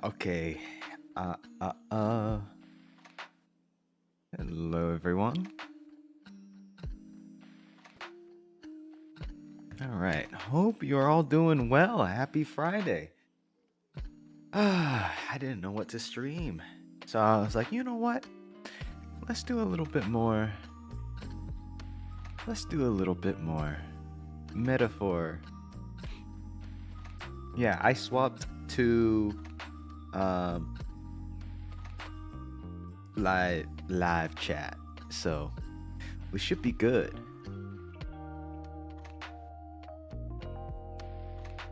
Okay. Uh, uh, uh. Hello, everyone. All right. Hope you're all doing well. Happy Friday. I didn't know what to stream. So I was like, you know what? Let's do a little bit more. Let's do a little bit more metaphor. Yeah, I swapped to um live chat. So we should be good.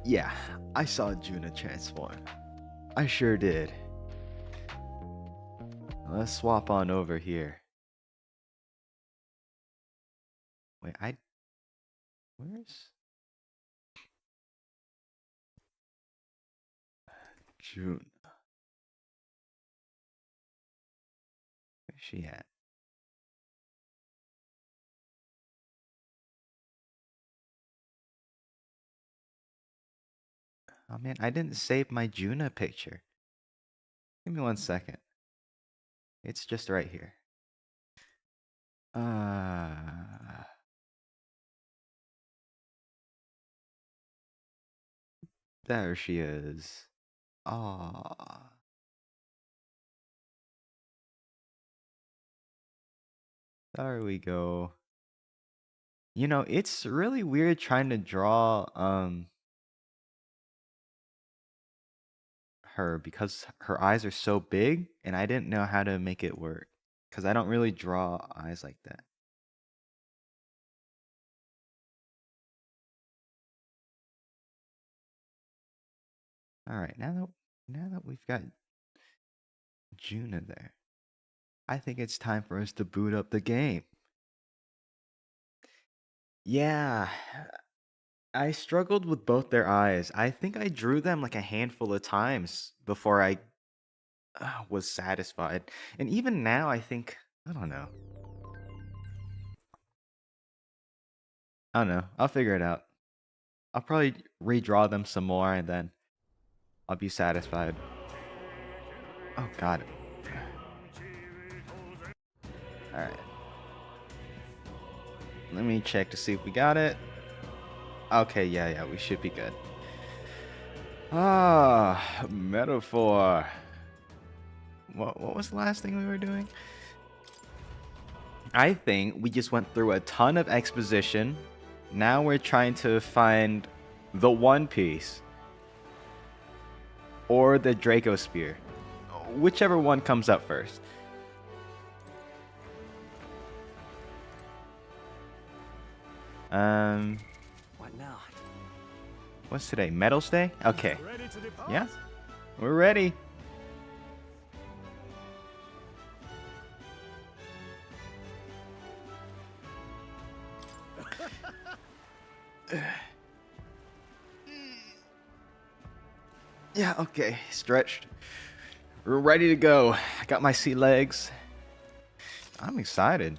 Yeah, I saw Juna transform. I sure did. Let's swap on over here. Wait, where's June? Where's she at? Oh man, I didn't save my Juna picture. Give me 1 second. It's just right here. There she is. Ah, there we go. You know, it's really weird trying to draw her because her eyes are so big and I didn't know how to make it work because I don't really draw eyes like that. All right, now that we've got Juna there, I think it's time for us to boot up the game. Yeah, I struggled with both their eyes. I think I drew them like a handful of times before I was satisfied. And even now, I think, I don't know. I don't know. I'll figure it out. I'll probably redraw them some more and then I'll be satisfied. Oh, God. Alright. Let me check to see if we got it. Okay, yeah, we should be good. Metaphor. What was the last thing we were doing? I think we just went through a ton of exposition. Now we're trying to find the One Piece or the Draco Spear. Whichever one comes up first. What now? What's today? Metals Day? Okay. Yeah, we're ready. Yeah, okay. Stretched. We're ready to go. I got my sea legs. I'm excited.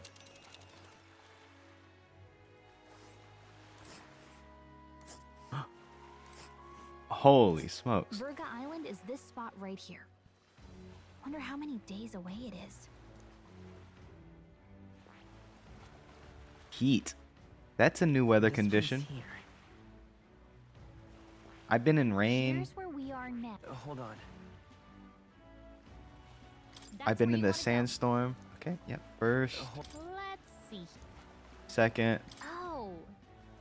Holy smokes. Virga Island is this spot right here. Wonder how many days away it is. Heat. That's a new weather condition. I've been in rain. Here's where we are now. Hold on. I've been in the sandstorm. Okay, yep. First, Let's see. second. Oh,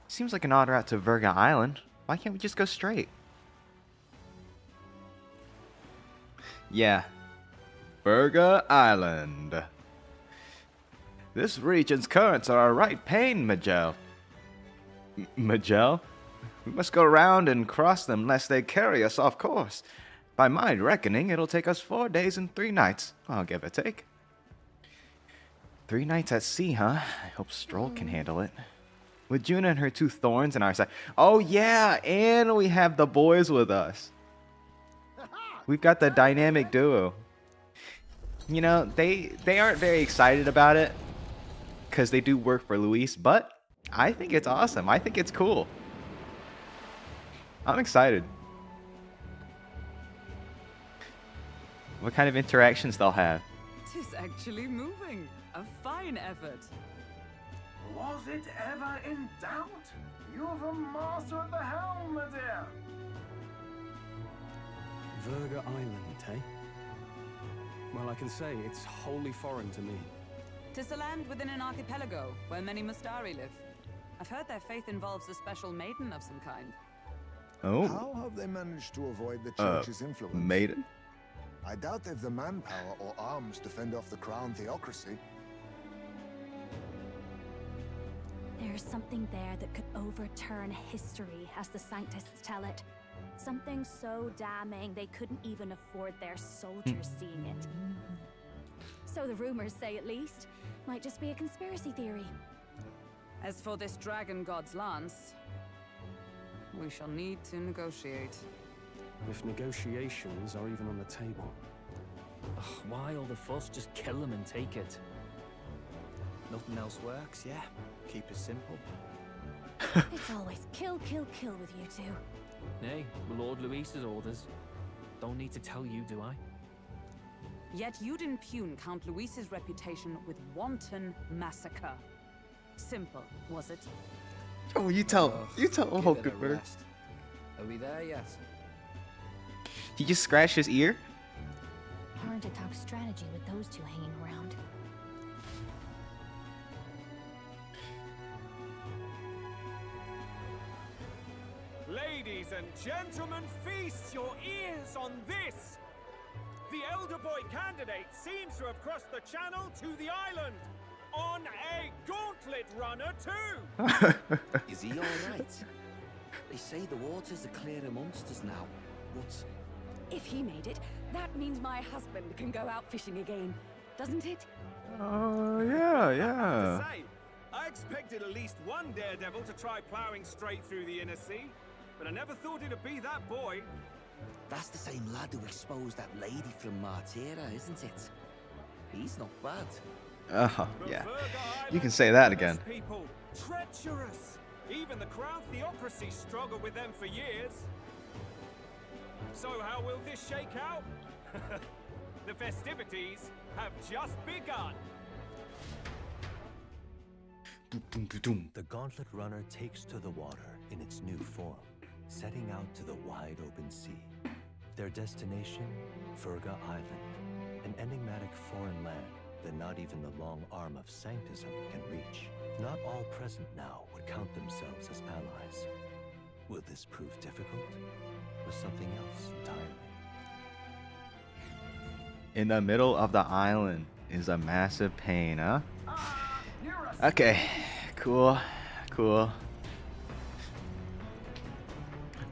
Seems like an odd route to Virga Island. Why can't we just go straight? Yeah. Virga Island. This region's currents are a right pain, Majel. Majel? We must go around and cross them lest they carry us off course. By my reckoning, it'll take us 4 days and 3 nights. I'll give or take. 3 nights at sea, huh? I hope Stroll can handle it. With Juna and her 2 thorns in our side. Oh yeah, and we have the boys with us. We've got the dynamic duo. You know, they aren't very excited about it because they do work for Luis, but I think it's awesome. I think it's cool. I'm excited. what kind of interactions they'll have. Tis actually moving. A fine effort. Was it ever in doubt? You're the master at the helm, my dear. Verga Island, eh? Well, I can say it's wholly foreign to me. Tis a land within an archipelago where many Mustari live. I've heard their faith involves a special maiden of some kind. Oh, How have they managed to avoid the church's influence? maiden? I doubt they've the manpower or arms to fend off the crown theocracy. There's something there that could overturn history, as the Sanctists tell it. Something so damning they couldn't even afford their soldiers seeing it. So the rumors say, at least. Might just be a conspiracy theory. As for this dragon god's lance, we shall need to negotiate. If negotiations are even on the table. Ugh, why all the fuss? Just kill them and take it. Nothing else works, yeah? Keep it simple. It's always kill, kill, kill with you two. Hey, Lord Luis's orders. Don't need to tell you, do I? Yet you'd impugn Count Luis's reputation with wanton massacre. Simple, was it? Oh, you tell Hulk Give it a Goodberg. rest. Are we there yet? He just scratched his ear. Hard to talk strategy with those two hanging around. Ladies and gentlemen, feast your ears on this! The elder boy candidate seems to have crossed the channel to the island on a gauntlet runner too! Is he alright? They say the waters are clear amongst us now, but If he made it, that means my husband can go out fishing again, doesn't it? Oh, yeah, yeah. Say, I expected at least one daredevil to try plowing straight through the inner sea, but I never thought it'd be that boy. that's the same lad who exposed that lady from Martira, isn't it? He's not bad. Oh, But yeah. Verga You can Island say that again. People, treacherous. Even the crown theocracy struggled with them for years. So how will this shake out? The festivities have just begun. The gauntlet runner takes to the water in its new form, setting out to the wide open sea. Their destination, Verga Island, an enigmatic foreign land that not even the long arm of Sanctism can reach. Not all present now would count themselves as allies. Will this prove difficult, or something else entirely? In the middle of the island is a massive pain, huh? Okay, cool, cool.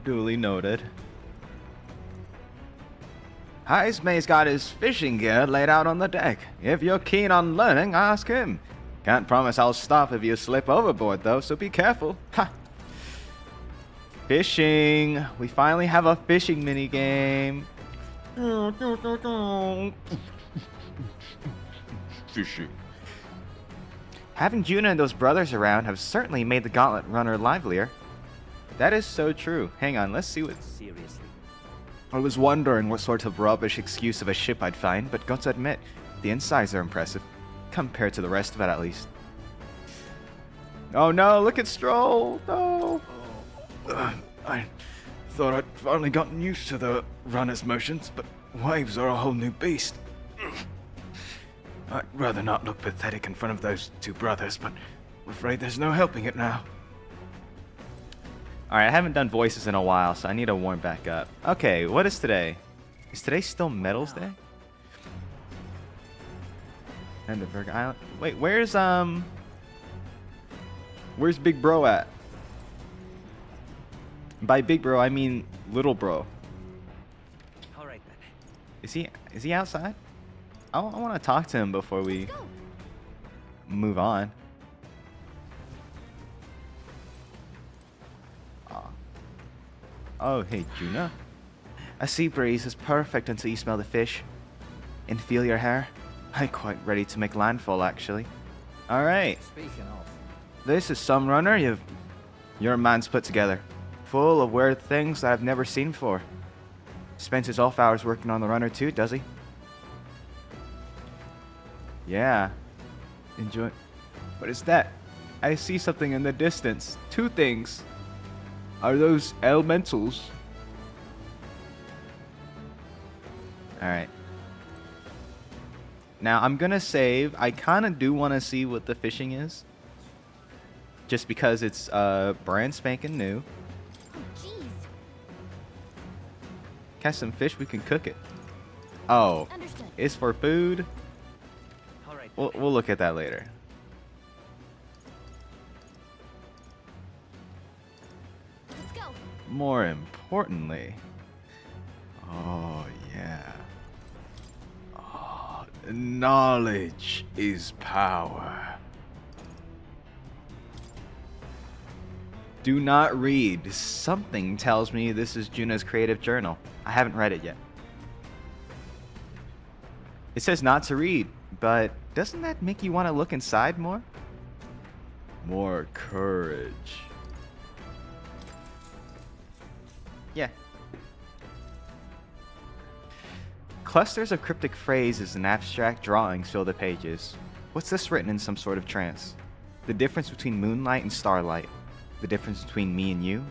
Duly noted. Heismay's got his fishing gear laid out on the deck. If you're keen on learning, ask him. Can't promise I'll stop if you slip overboard, though, so be careful. Ha! Fishing. We finally have a fishing minigame. Fishing. Having Juna and those brothers around have certainly made the Gauntlet Runner livelier. That is so true. Hang on, let's see what... Seriously. I was wondering what sort of rubbish excuse of a ship I'd find, but got to admit, the insides are impressive. Compared to the rest of it, at least. Oh no, look at Stroll! No! I thought I'd finally gotten used to the runner's motions, but waves are a whole new beast. I'd rather not look pathetic in front of those two brothers, but I'm afraid there's no helping it now. Alright, I haven't done voices in a while, so I need to warm back up. Okay, what is today? Is today still Metals Day? And the Verga Island. Wait, where's Big Bro at? By Big Bro, I mean Little Bro. Alright then. Is he outside? I want to talk to him before we move on. Oh, hey, Juna. A sea breeze is perfect until you smell the fish and feel your hair. I'm quite ready to make landfall, actually. Alright, Speaking of, this is some runner your man's put together. Full of weird things that I've never seen before. Spends his off hours working on the runner too, does he? Yeah. Enjoy. What is that? I see something in the distance. Two things. Are those elementals? Alright. Now, I'm gonna save. I kind of do want to see what the fishing is. Just because it's brand spanking new. Oh, jeez. Catch some fish, we can cook it. Oh, Understood. it's for food? All right. We'll look at that later. Let's go. More importantly... Oh, yeah. Oh, knowledge is power. Do not read. Something tells me this is Juna's creative journal. I haven't read it yet. It says not to read, but doesn't that make you want to look inside more? More courage. Yeah. Clusters of cryptic phrases and abstract drawings fill the pages. What's this written in some sort of trance? The difference between moonlight and starlight. The difference between me and you.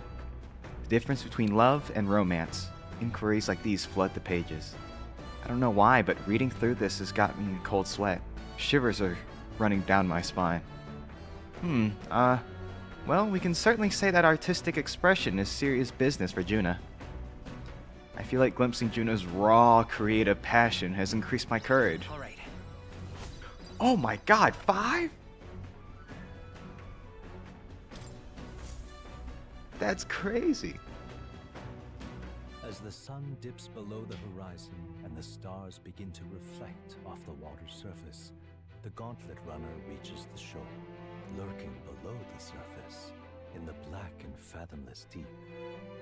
The difference between love and romance. Inquiries like these flood the pages. I don't know why, but reading through this has got me in a cold sweat. Shivers are running down my spine. Well, we can certainly say that artistic expression is serious business for Juna. I feel like glimpsing Juna's raw, creative passion has increased my courage. All right. Oh my god, 5? That's crazy. As the sun dips below the horizon and the stars begin to reflect off the water's surface, the gauntlet runner reaches the shore. Lurking below the surface, in the black and fathomless deep,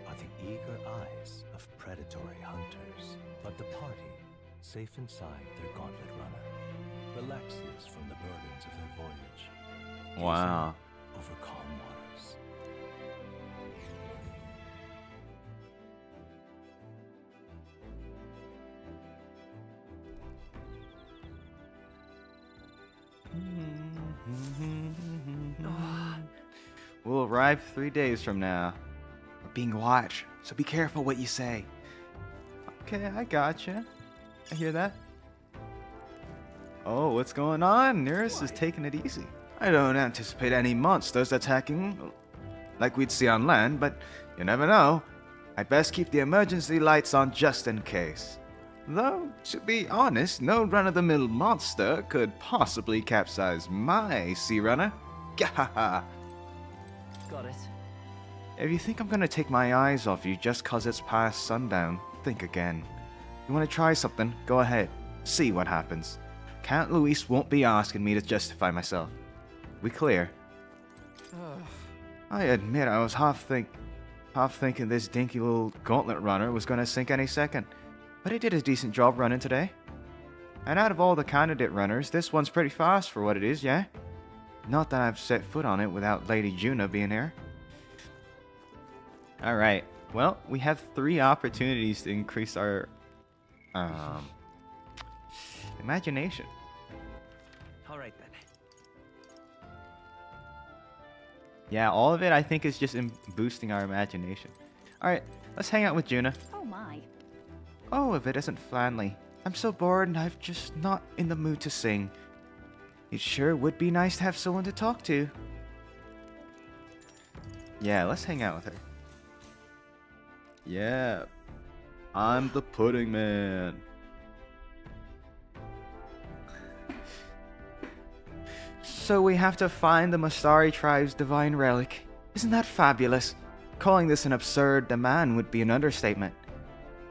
are the eager eyes of predatory hunters. But the party, safe inside their gauntlet runner, relaxes from the burdens of their voyage. Wow. Over calm waters. We'll arrive 3 days from now. We're being watched, so be careful what you say. Okay, I gotcha. I hear that. Oh, what's going on? Nearest is taking it easy. I don't anticipate any monsters attacking like we'd see on land, but you never know. I'd best keep the emergency lights on just in case. Though, to be honest, no run-of-the-mill monster could possibly capsize my sea runner. Gahaha. Got it. If you think I'm gonna take my eyes off you just cause it's past sundown, think again. You wanna try something? Go ahead. See what happens. Count Luis won't be asking me to justify myself. We clear? I admit I was half thinking this dinky little gauntlet runner was gonna sink any second. But he did a decent job running today. And out of all the candidate runners, this one's pretty fast for what it is, yeah? Not that I've set foot on it without Lady Juna being here. Alright, well, we have 3 opportunities to increase our imagination. All right then. Yeah, all of it I think is just in boosting our imagination. Alright, let's hang out with Juna. Oh my. Oh, if it isn't Flanley. I'm so bored and I'm just not in the mood to sing. It sure would be nice to have someone to talk to. Yeah, let's hang out with her. Yeah. I'm the pudding man. So we have to find the Mastari tribe's divine relic. Isn't that fabulous? Calling this an absurd demand would be an understatement.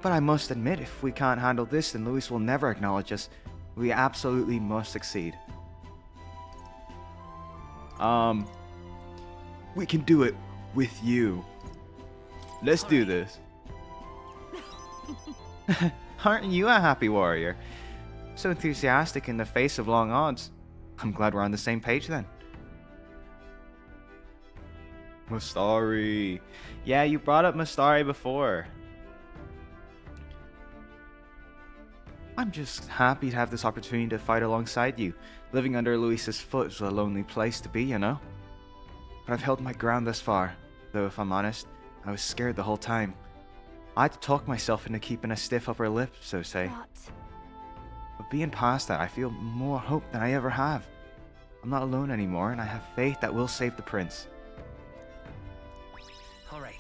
But I must admit, if we can't handle this, then Luis will never acknowledge us. We absolutely must succeed. We can do it with you. Let's do this. Aren't you a happy warrior? So enthusiastic in the face of long odds. I'm glad we're on the same page then. Mastari. Yeah, you brought up Mastari before. I'm just happy to have this opportunity to fight alongside you. Living under Luis's foot is a lonely place to be, you know? But I've held my ground thus far, though if I'm honest, I was scared the whole time. I had to talk myself into keeping a stiff upper lip, so to say. But being past that, I feel more hope than I ever have. I'm not alone anymore, and I have faith that we'll save the prince. All right.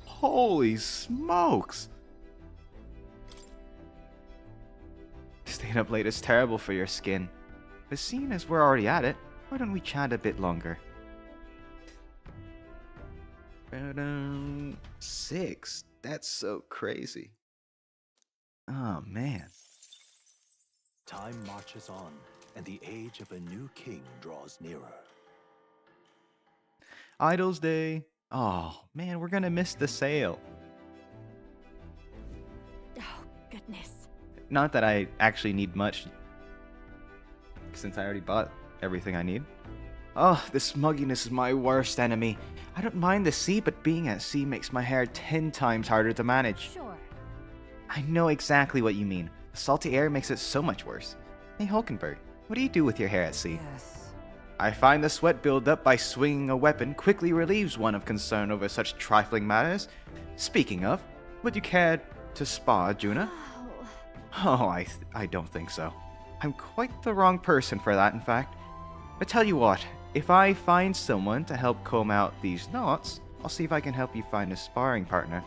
Holy smokes! Staying up late is terrible for your skin. But seeing as we're already at it, why don't we chat a bit longer? 6. That's so crazy. Oh, man. Time marches on, and the age of a new king draws nearer. Idol's Day. Oh, man, we're gonna miss the sale. Oh, goodness. Not that I actually need much, since I already bought everything I need. Oh, this mugginess is my worst enemy. I don't mind the sea, but being at sea makes my hair 10 times harder to manage. Sure. I know exactly what you mean. The salty air makes it so much worse. Hey, Hulkenberg, what do you do with your hair at sea? Yes. I find the sweat build-up by swinging a weapon quickly relieves one of concern over such trifling matters. Speaking of, would you care to spar, Juna? Oh, I don't think so. I'm quite the wrong person for that, in fact. But tell you what, if I find someone to help comb out these knots, I'll see if I can help you find a sparring partner.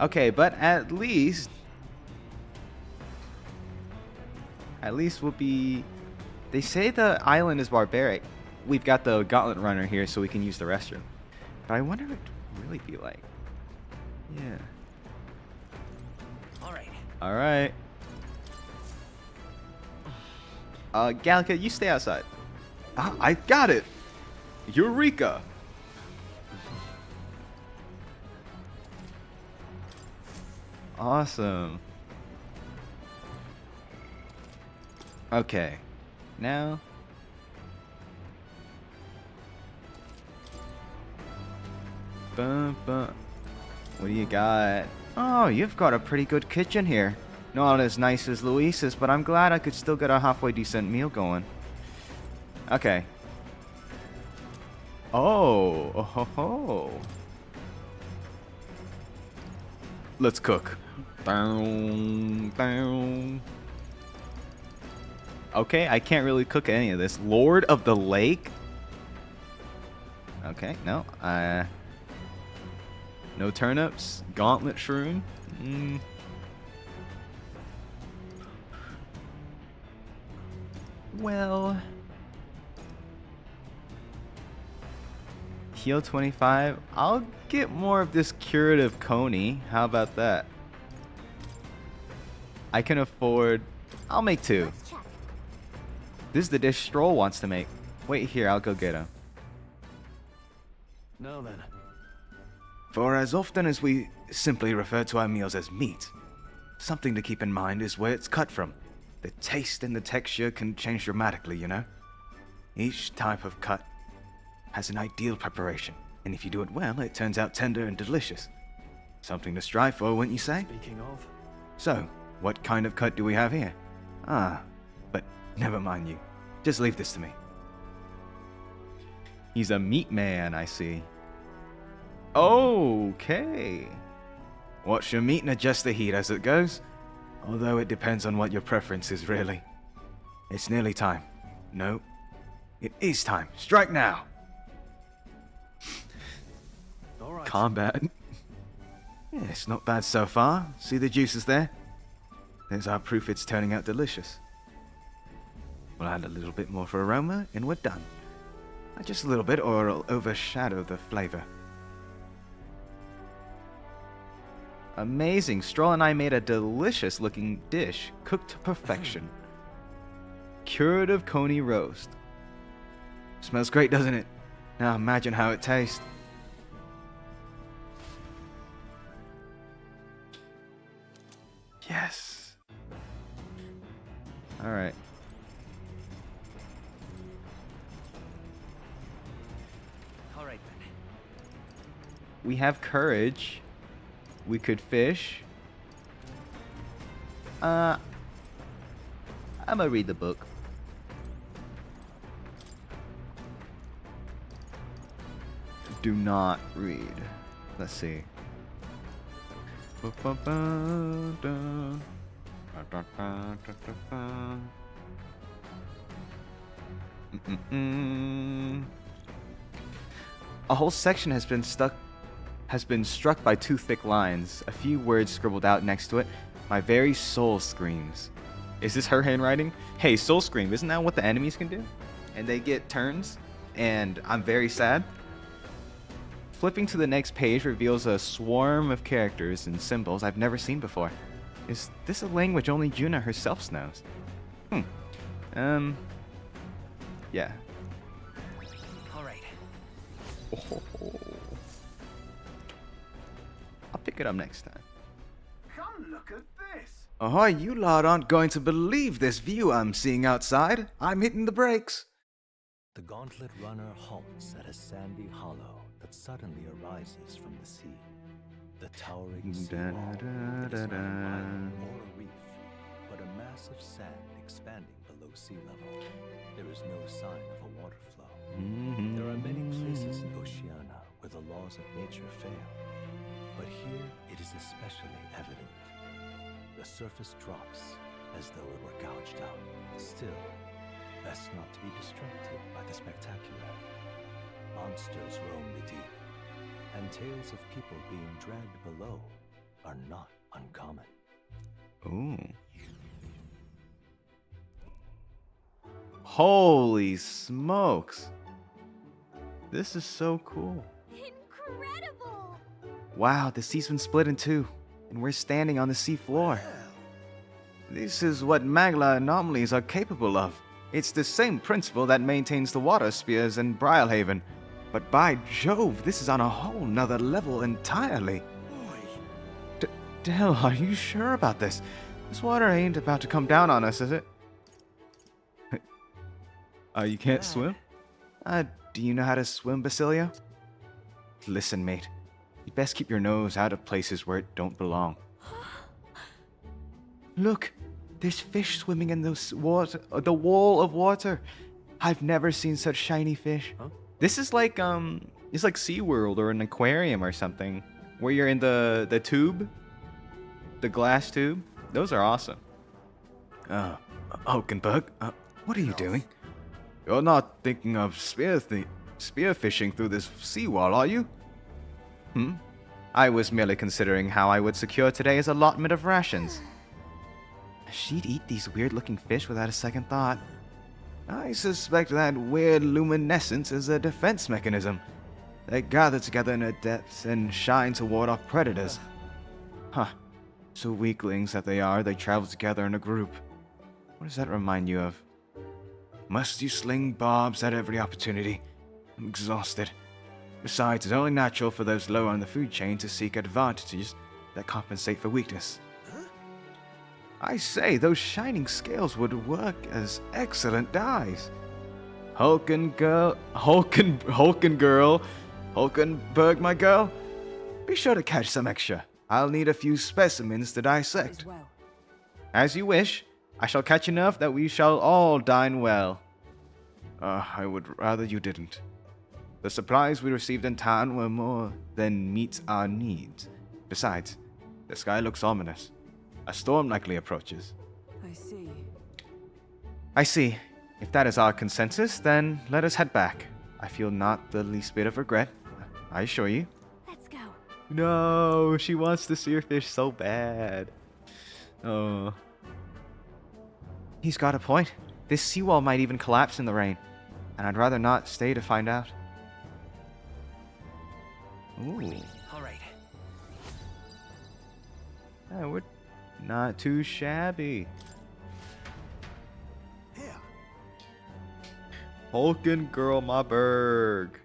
Okay, but at least we'll be... They say the island is barbaric. We've got the gauntlet runner here so we can use the restroom. But I wonder what it would really be like. Yeah. Alright. Gallica, you stay outside. Ah, I got it! Eureka! Awesome. Okay. Now... Bum, bum. What do you got? Oh, you've got a pretty good kitchen here. Not as nice as Luis's, but I'm glad I could still get a halfway decent meal going. Okay. Oh, oh ho ho. Let's cook. Boom, boom. Okay, I can't really cook any of this. Lord of the Lake? Okay, no. No turnips. Gauntlet shroom. Well... Heal 25. I'll get more of this curative coney. How about that? I can afford... I'll make 2. This is the dish Stroll wants to make. Wait here, I'll go get him. Now then. For as often as we simply refer to our meals as meat, something to keep in mind is where it's cut from. The taste and the texture can change dramatically, you know? Each type of cut has an ideal preparation, and if you do it well, it turns out tender and delicious. Something to strive for, wouldn't you say? Speaking of... So, what kind of cut do we have here? Ah, but never mind you. Just leave this to me. He's a meat man, I see. Okay. Watch your meat and adjust the heat as it goes. Although it depends on what your preference is, really. It's nearly time. No. It is time. Strike now! All right. Combat. Yeah, it's not bad so far. See the juices there? There's our proof it's turning out delicious. We'll add a little bit more for aroma, and we're done. Just a little bit, or it'll overshadow the flavor. Amazing. Stroll and I made a delicious looking dish, cooked to perfection. Curative coney roast. Smells great, doesn't it? Now imagine how it tastes. Yes. Alright. We have courage. We could fish. I'm gonna read the book. Do not read. Let's see. A whole section has been struck by two thick lines. A few words scribbled out next to it. My very soul screams. Is this her handwriting? Hey, soul scream. Isn't that what the enemies can do? And they get turns. And I'm very sad. Flipping to the next page reveals a swarm of characters and symbols I've never seen before. Is this a language only Juna herself knows? Yeah. Alright. Oh. I'll pick it up next time. Come look at this. Oh, you lot aren't going to believe this view I'm seeing outside. I'm hitting the brakes. The gauntlet runner halts at a sandy hollow that suddenly arises from the sea. The towering sea wall is not an island or a reef, but a mass of sand expanding below sea level. There is no sign of a water flow. There are many places in Oceania where the laws of nature fail, but here it is especially evident. The surface drops as though it were gouged out. Still, best not to be distracted by the spectacular. Monsters roam the deep, and tales of people being dragged below are not uncommon. Ooh. Holy smokes. This is so cool. Incredible! Wow, the sea's been split in two, and we're standing on the sea floor. This is what Magla anomalies are capable of. It's the same principle that maintains the water spheres in Brialhaven. But by Jove, this is on a whole nother level entirely. Dell, are you sure about this? This water ain't about to come down on us, is it? You can't swim? Do you know how to swim, Basilio? Listen, mate. You best keep your nose out of places where it don't belong. Look, there's fish swimming in the wall of water. I've never seen such shiny fish. Huh? This is like it's like SeaWorld or an aquarium or something, where you're in the tube, the glass tube. Those are awesome. Hulkenberg, what are you doing? You're not thinking of spearfishing through this seawall, are you? I was merely considering how I would secure today's allotment of rations. She'd eat these weird-looking fish without a second thought. I suspect that weird luminescence is a defense mechanism. They gather together in the depths and shine to ward off predators. So weaklings that they are, they travel together in a group. What does that remind you of? Must you sling barbs at every opportunity? I'm exhausted. Besides, it's only natural for those low on the food chain to seek advantages that compensate for weakness. I say, those shining scales would work as excellent dyes. Hulkenberg, my girl. Be sure to catch some extra. I'll need a few specimens to dissect. As you wish. I shall catch enough that we shall all dine well. I would rather you didn't. The supplies we received in town were more than meets our needs. Besides, the sky looks ominous. A storm likely approaches. I see. If that is our consensus, then let us head back. I feel not the least bit of regret. I assure you. Let's go. No, she wants to see her fish so bad. Oh. He's got a point. This seawall might even collapse in the rain. And I'd rather not stay to find out. Ooh. Alright. We're not too shabby. Here. Hulken girl, my berg.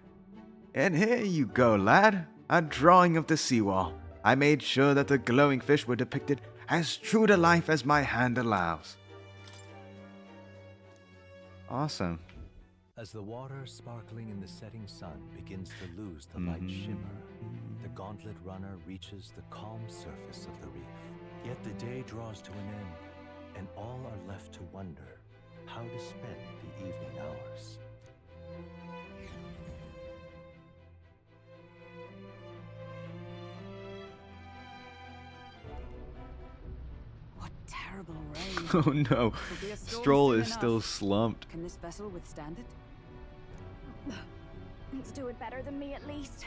And here you go, lad. A drawing of the seawall. I made sure that the glowing fish were depicted as true to life as my hand allows. Awesome. As the water sparkling in the setting sun begins to lose the light shimmer, the Gauntlet Runner reaches the calm surface of the reef. Yet the day draws to an end, and all are left to wonder how to spend the evening hours. What terrible rain. Oh no, Will be a storm Stroll soon is still enough. slumped. Can this vessel withstand it? It's doing better than me, at least.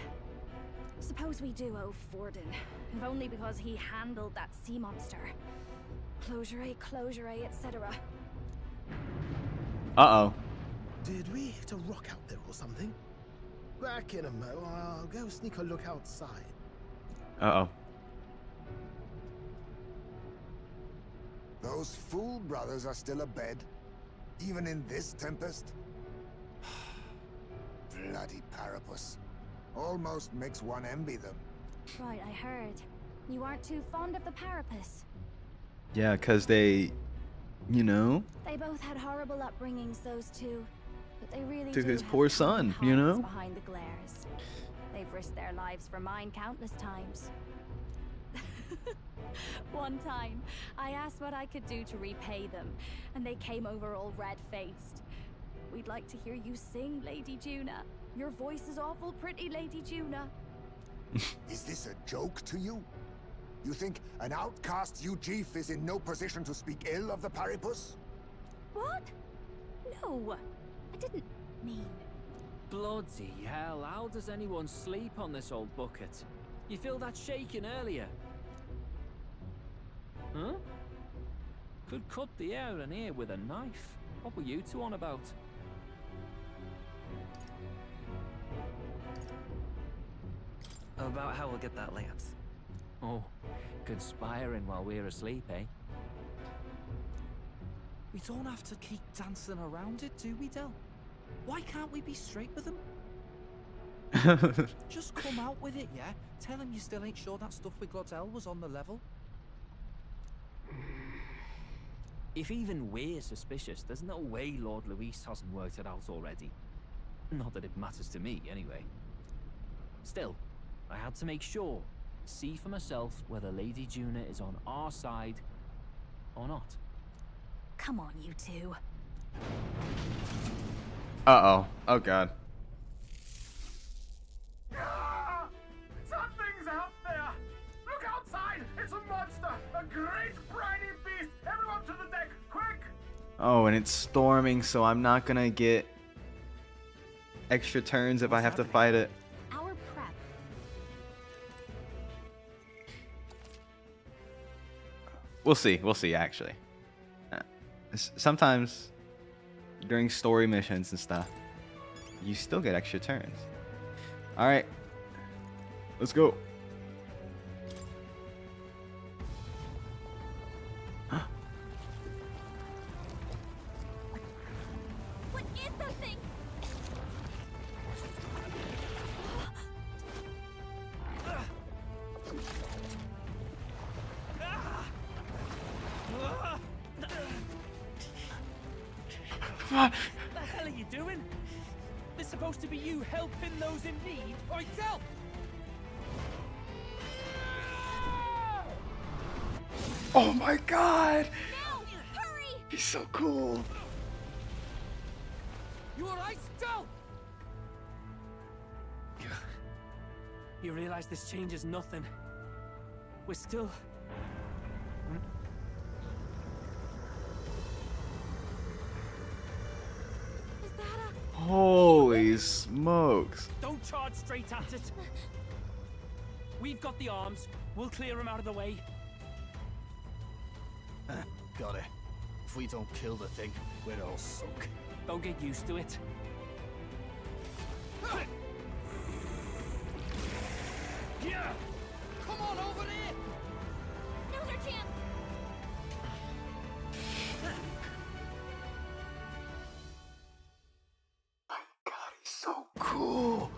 Suppose we do owe Forden, if only because he handled that sea monster. Closure, etc. Uh-oh. Did we hit a rock out there or something? Back in a mo. I'll go sneak a look outside. Uh-oh. Those fool brothers are still abed, even in this tempest. Bloody Parapus. Almost makes one envy them. Right, I heard. You aren't too fond of the Parapus. Yeah, because they, you know, They both had horrible upbringings, those two. But they really to do his have poor kind son, you hearts know? behind the glares. They've risked their lives for mine countless times. One time, I asked what I could do to repay them, and they came over all red-faced. We'd like to hear you sing, Lady Juna. Your voice is awful pretty, Lady Juna. Is this a joke to you? You think an outcast Ujeef is in no position to speak ill of the Paripus? What? No, I didn't mean... Bloody hell, how does anyone sleep on this old bucket? You feel that shaking earlier? Huh? Could cut the air in here with a knife. What were you two on about? About how we'll get that lance. Oh, conspiring while we're asleep, eh? We don't have to keep dancing around it, do we, Del? Why can't we be straight with him? Just come out with it, yeah? Tell him you still ain't sure that stuff with Glottel was on the level. If even we're suspicious, there's no way Lord Luis hasn't worked it out already. Not that it matters to me, anyway. Still, I had to make sure, see for myself whether Lady Juna is on our side or not. Come on, you two. Uh-oh. Oh, God. Ah! Something's out there! Look outside! It's a monster! A great briny beast! Everyone to the deck, quick! Oh, and it's storming, so I'm not gonna get extra turns if I have to fight it. Our prep. We'll see, actually. Sometimes, during story missions and stuff, you still get extra turns. Alright. Let's go. What is that thing? What the hell are you doing? This supposed to be you helping those in need, or Del? Oh my God! No! Hurry! He's so cool. You alright, Del? You realize this changes nothing. We're still... Is that a... Holy smokes. Don't charge straight at it. We've got the arms. We'll clear him out of the way. Got it. If we don't kill the thing, we're all sunk. Don't get used to it. Yeah! Come on over there! Now's our chance! God, he's so cool.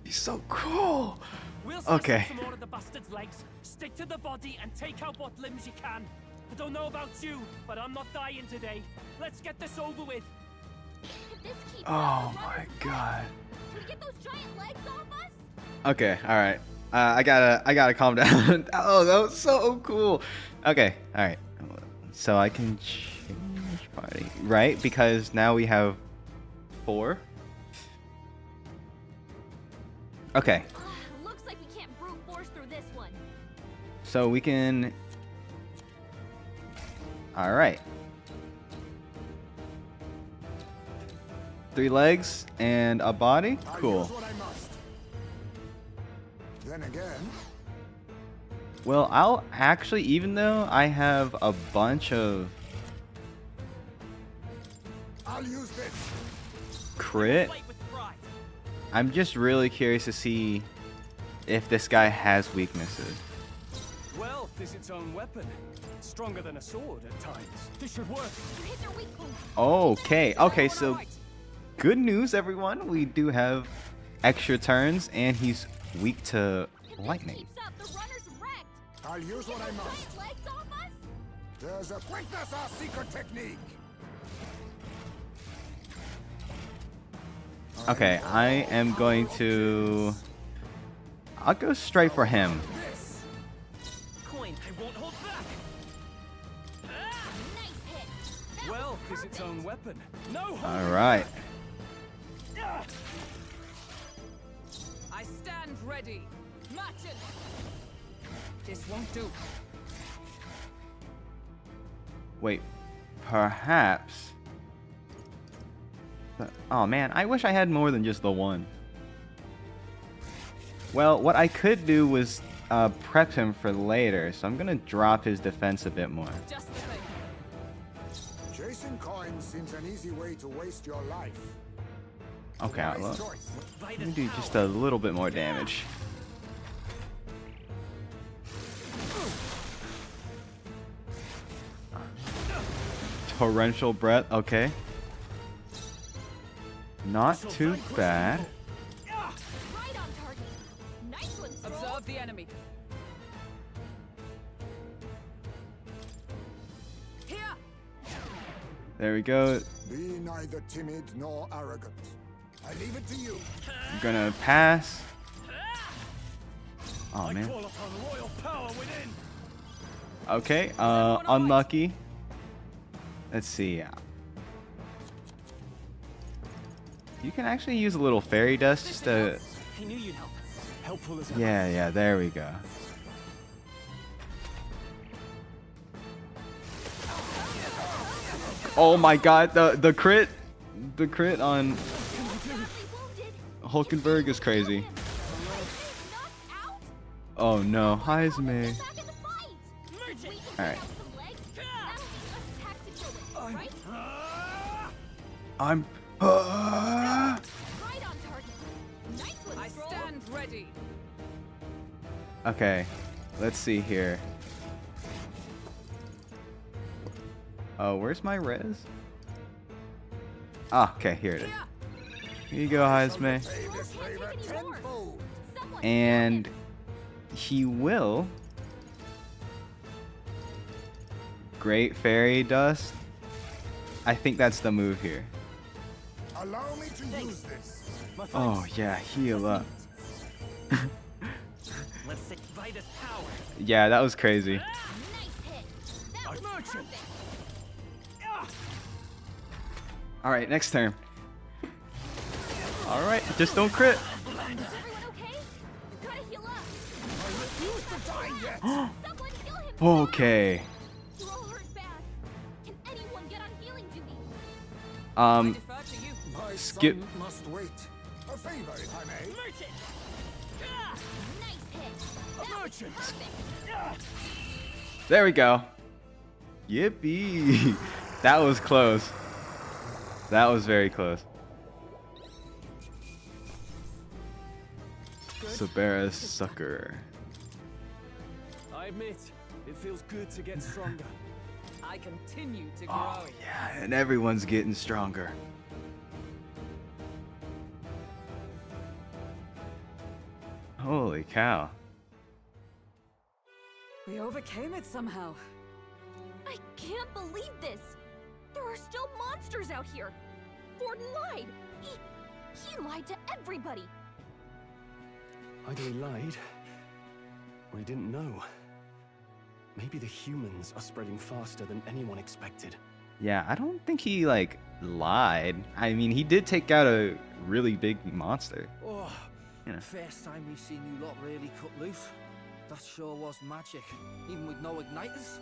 He's so cool. We'll Okay. some more of the bastard's legs, stick to the body, and take out what limbs you can. I don't know about you, but I'm not dying today. Let's get this over with. If this keeps Oh up, the my runner's God. dead. Can we get those giant legs off us? Okay, alright. I gotta calm down. Oh, that was so cool. Okay, all right. So I can change party, right? Because now we have 4. Okay. Looks like we can't brute force through this one. So we can. All right. 3 legs and a body. Cool. Then again, Well, I'll actually, even though I have a bunch of I'll use this. crit, I'm just really curious to see if this guy has weaknesses. Wealth is its own weapon. Stronger than a sword at times. This should work. Okay, so good news, everyone. We do have extra turns, and he's weak to lightning. I'll use what I must. There's a witness our secret technique. Okay, I am going to. I'll go straight for him. Coin, I won't hold back. Wealth is its own weapon. No. All right. I stand ready. Match it. This won't do. Wait, perhaps. Oh man, I wish I had more than just the one. Well, what I could do was prep him for later, so I'm gonna drop his defense a bit more. Chasing coins seems an easy way to waste your life. Okay, Wise let choice. me do just a little bit more damage. Torrential breath, okay. Not too bad. Observe the enemy. Here. There we go. Be neither timid nor arrogant. I leave it to you. I'm gonna pass. Oh man. Call upon royal power within. Okay, unlucky. Let's see. You can actually use a little fairy dust just to. He knew you'd help. Helpful as Yeah, there we go. Oh my god, the crit on Hulkenberg is crazy. Oh no, Heisme. Alright. I'm I stand ready. Okay, let's see here. Oh, where's my res? Ah, okay, here it is. Here you go, Heisme. And he will. Great Fairy Dust. I think that's the move here. Allow me to use this. Oh yeah, heal up. Let's take Vida's power. Yeah, that was crazy. All right, next turn. All right, just don't crit. Okay. Skip. Must wait. A favor, if I may. There we go. Yippee. That was close. That was very close. Sabera's sucker. I admit, it feels good to get stronger. I continue to grow. Oh yeah, and everyone's getting stronger. Holy cow. We overcame it somehow. I can't believe this. There are still monsters out here. Gordon lied. He lied to everybody. Either he lied, We didn't know. Maybe the humans are spreading faster than anyone expected. Yeah, I don't think he, like, lied. I mean, he did take out a really big monster. Oh, You know. first time we've seen you lot really cut loose. That sure was magic, even with no igniters.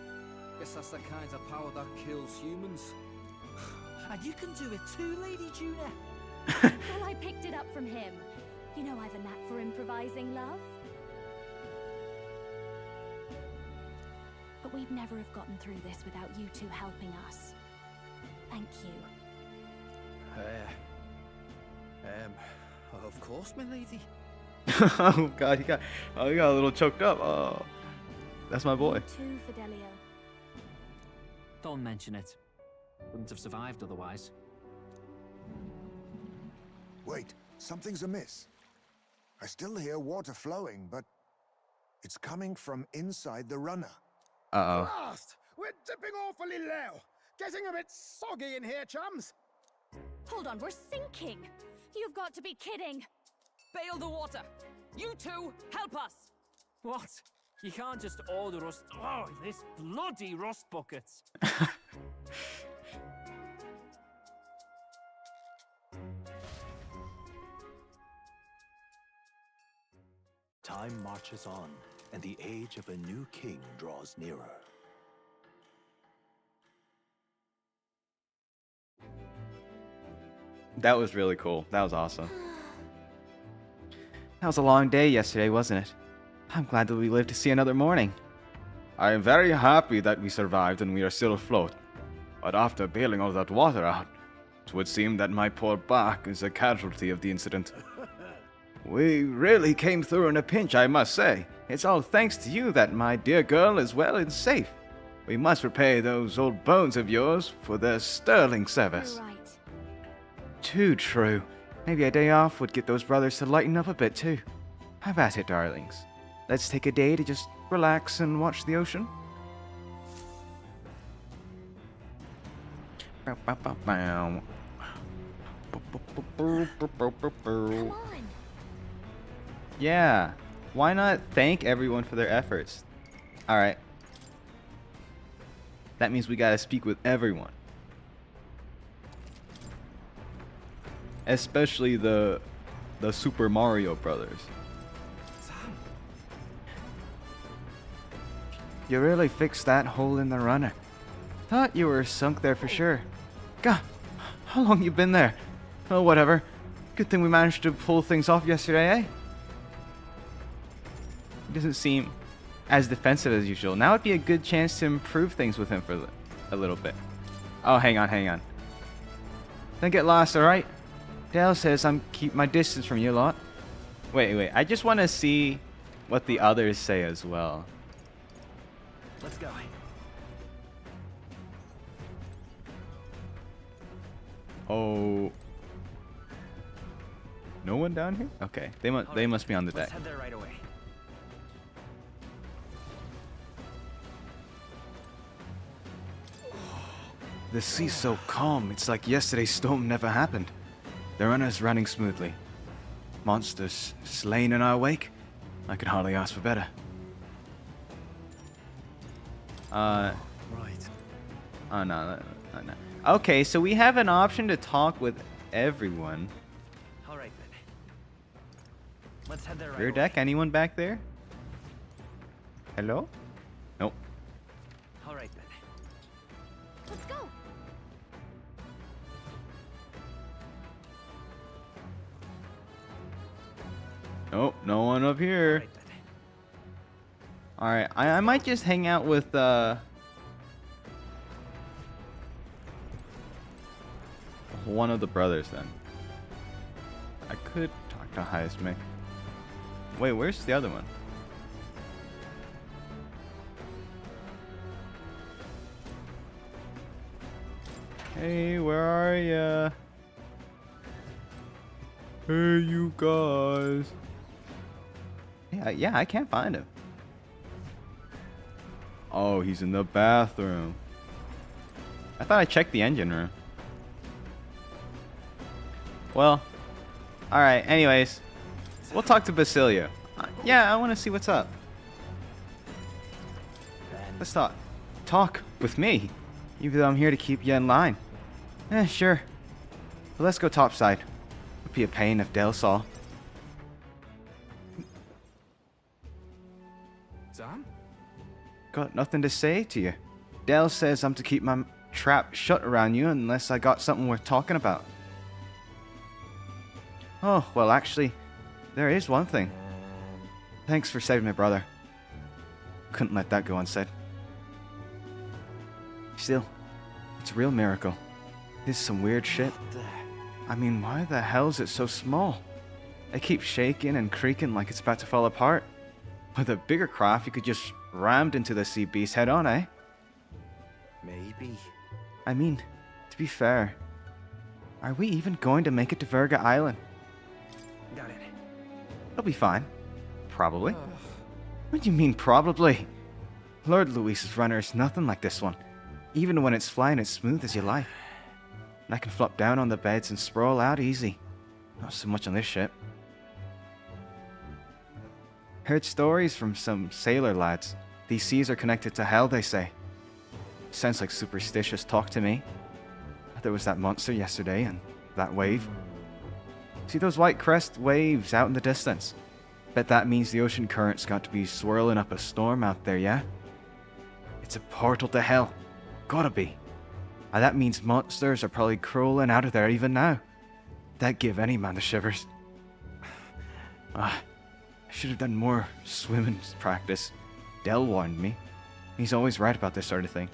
Guess that's the kind of power that kills humans. And you can do it too, Lady Juna. Well, I picked it up from him. You know I've a knack for improvising, love. But we'd never have gotten through this without you two helping us. Thank you. Of course, my lady. Oh god, he got a little choked up. Oh, that's my boy. You too, Fidelio. Don't mention it. Wouldn't have survived otherwise. Wait, something's amiss. I still hear water flowing, but it's coming from inside the runner. Uh-oh. Blast! We're dipping awfully low. Getting a bit soggy in here, chums. Hold on, we're sinking. You've got to be kidding. Bail the water. You two, help us. What? You can't just order us. Oh, this bloody rust buckets. Time marches on, and the age of a new king draws nearer. That was really cool. That was awesome. That was a long day yesterday, wasn't it? I'm glad that we lived to see another morning. I am very happy that we survived and we are still afloat. But after bailing all that water out, it would seem that my poor back is a casualty of the incident. We really came through in a pinch, I must say. It's all thanks to you that my dear girl is well and safe. We must repay those old bones of yours for their sterling service. You're right. Too true. Maybe a day off would get those brothers to lighten up a bit too. How about it, darlings? Let's take a day to just relax and watch the ocean. Come on. Yeah, why not thank everyone for their efforts? Alright. That means we gotta speak with everyone. Especially the Super Mario Brothers. You really fixed that hole in the runner. Thought you were sunk there for sure. God, how long you been there? Oh, whatever. Good thing we managed to pull things off yesterday, eh? He doesn't seem as defensive as usual. Now would be a good chance to improve things with him for a little bit. Oh, hang on. Don't get lost, alright? Dale says I'm keep my distance from you lot. Wait. I just want to see what the others say as well. Let's go. Oh. No one down here? Okay. They must be on the deck. Let's head there right away. The sea's so calm, it's like yesterday's storm never happened. The runner's running smoothly. Monsters slain in our wake? I could hardly ask for better. Right. Oh, no. Okay, so we have an option to talk with everyone. All right then. Let's head there right Rear away. deck, anyone back there? Hello? Nope. All right then. Let's go. Nope, no one up here. Alright, I might just hang out with, one of the brothers then. I could talk to Highest Mick. Wait, where's the other one? Hey, where are ya? Hey, you guys. Yeah, I can't find him. Oh, he's in the bathroom. I thought I checked the engine room. Well, alright, anyways. We'll talk to Basilio. Yeah, I want to see what's up. Let's talk. Talk with me, even though I'm here to keep you in line. Sure. But let's go topside. Would be a pain if Dale saw. Sam? Got nothing to say to you. Dale says I'm to keep my trap shut around you unless I got something worth talking about. Oh, well actually, there is one thing. Thanks for saving my brother. Couldn't let that go unsaid. Still, it's a real miracle. This is some weird shit. I mean, why the hell is it so small? It keeps shaking and creaking like it's about to fall apart. With a bigger craft, you could just rammed into the sea beast head on, eh? Maybe. I mean, to be fair, are we even going to make it to Verga Island? Got it. It'll be fine. Probably. What do you mean, probably? Lord Luis's runner is nothing like this one. Even when it's flying, it's smooth as you like. And I can flop down on the beds and sprawl out easy. Not so much on this ship. Heard stories from some sailor lads. These seas are connected to hell, they say. Sounds like superstitious talk to me. There was that monster yesterday and that wave. See those white crest waves out in the distance? Bet that means the ocean current's got to be swirling up a storm out there, yeah? It's a portal to hell. Gotta be. And that means monsters are probably crawling out of there even now. That'd give any man the shivers. I should have done more swimming practice. Del warned me. He's always right about this sort of thing.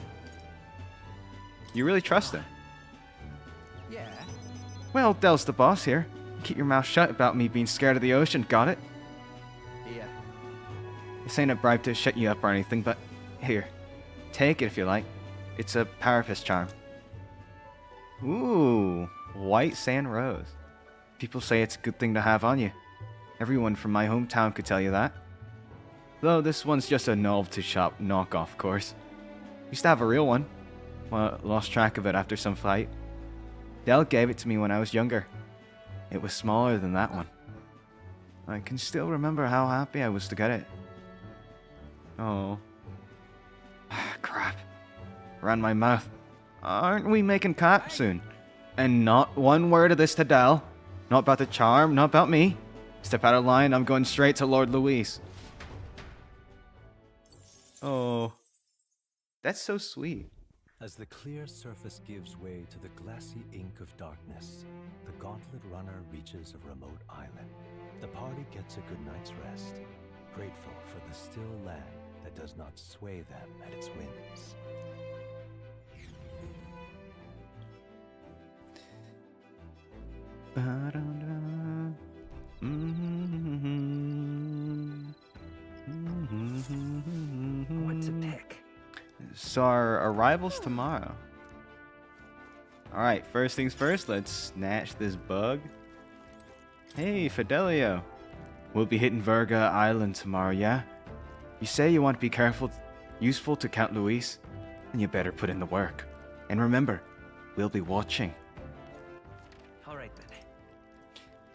You really trust him? Yeah. Well, Del's the boss here. Keep your mouth shut about me being scared of the ocean, got it? Yeah. This ain't a bribe to shut you up or anything, but here. Take it if you like. It's a parapet charm. Ooh, white sand rose. People say it's a good thing to have on you. Everyone from my hometown could tell you that. Though this one's just a novelty shop knockoff, of course. Used to have a real one. Well, lost track of it after some fight. Del gave it to me when I was younger. It was smaller than that one. I can still remember how happy I was to get it. Oh. Crap. Ran my mouth. Aren't we making cap soon? And not one word of this to Del. Not about the charm, not about me. Step out of line, I'm going straight to Lord Luis. Oh. That's so sweet. As the clear surface gives way to the glassy ink of darkness, the Gauntlet Runner reaches a remote island. The party gets a good night's rest, grateful for the still land that does not sway them at its winds. What to pick? So our arrival's tomorrow. Alright, first things first, let's snatch this bug. Hey, Fidelio. We'll be hitting Verga Island tomorrow, yeah? You say you want to be careful, useful to Count Luis? Then you better put in the work. And remember, we'll be watching. Alright then.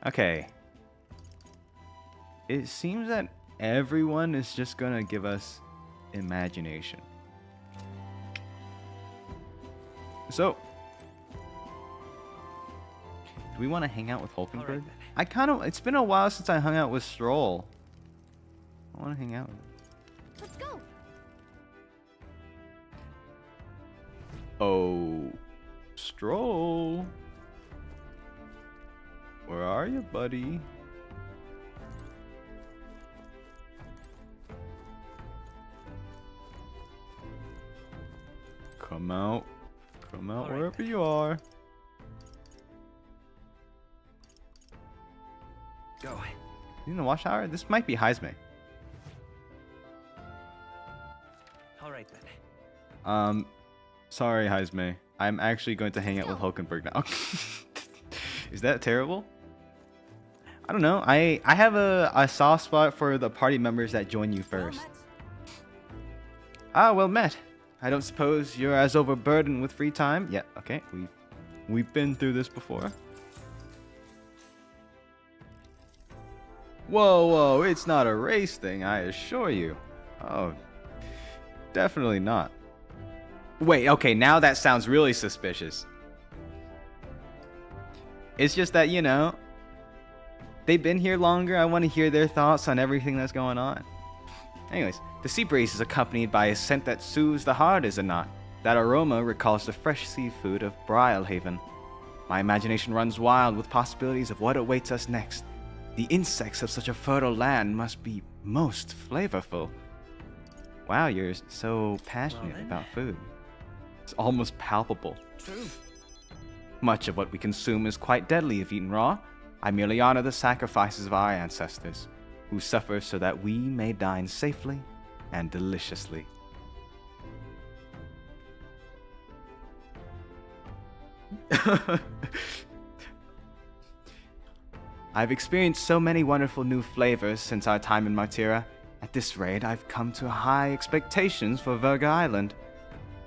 Okay. It seems that everyone is just gonna give us imagination. So, do we want to hang out with Hulkenberg? Right, it's been a while since I hung out with Stroll. I want to hang out with him. Let's go. Oh, Stroll. Where are you, buddy? Come out. Come out wherever you are. Go. You in the watch tower? This might be Heisme. Alright then. Sorry, Heisme. I'm actually going to hang out with Hulkenberg now. Is that terrible? I don't know. I have a soft spot for the party members that join you first. Ah, well met. I don't suppose you're as overburdened with free time? Yeah, okay. We've been through this before. Whoa, it's not a race thing, I assure you. Oh. Definitely not. Wait, okay, now that sounds really suspicious. It's just that, you know, they've been here longer. I want to hear their thoughts on everything that's going on. Anyways, the sea breeze is accompanied by a scent that soothes the heart, is it not? That aroma recalls the fresh seafood of Brilehaven. My imagination runs wild with possibilities of what awaits us next. The insects of such a fertile land must be most flavorful. Wow, you're so passionate about food. It's almost palpable. True. Much of what we consume is quite deadly if eaten raw. I merely honor the sacrifices of our ancestors, who suffer so that we may dine safely and deliciously. I've experienced so many wonderful new flavors since our time in Martira. At this rate, I've come to high expectations for Verga Island.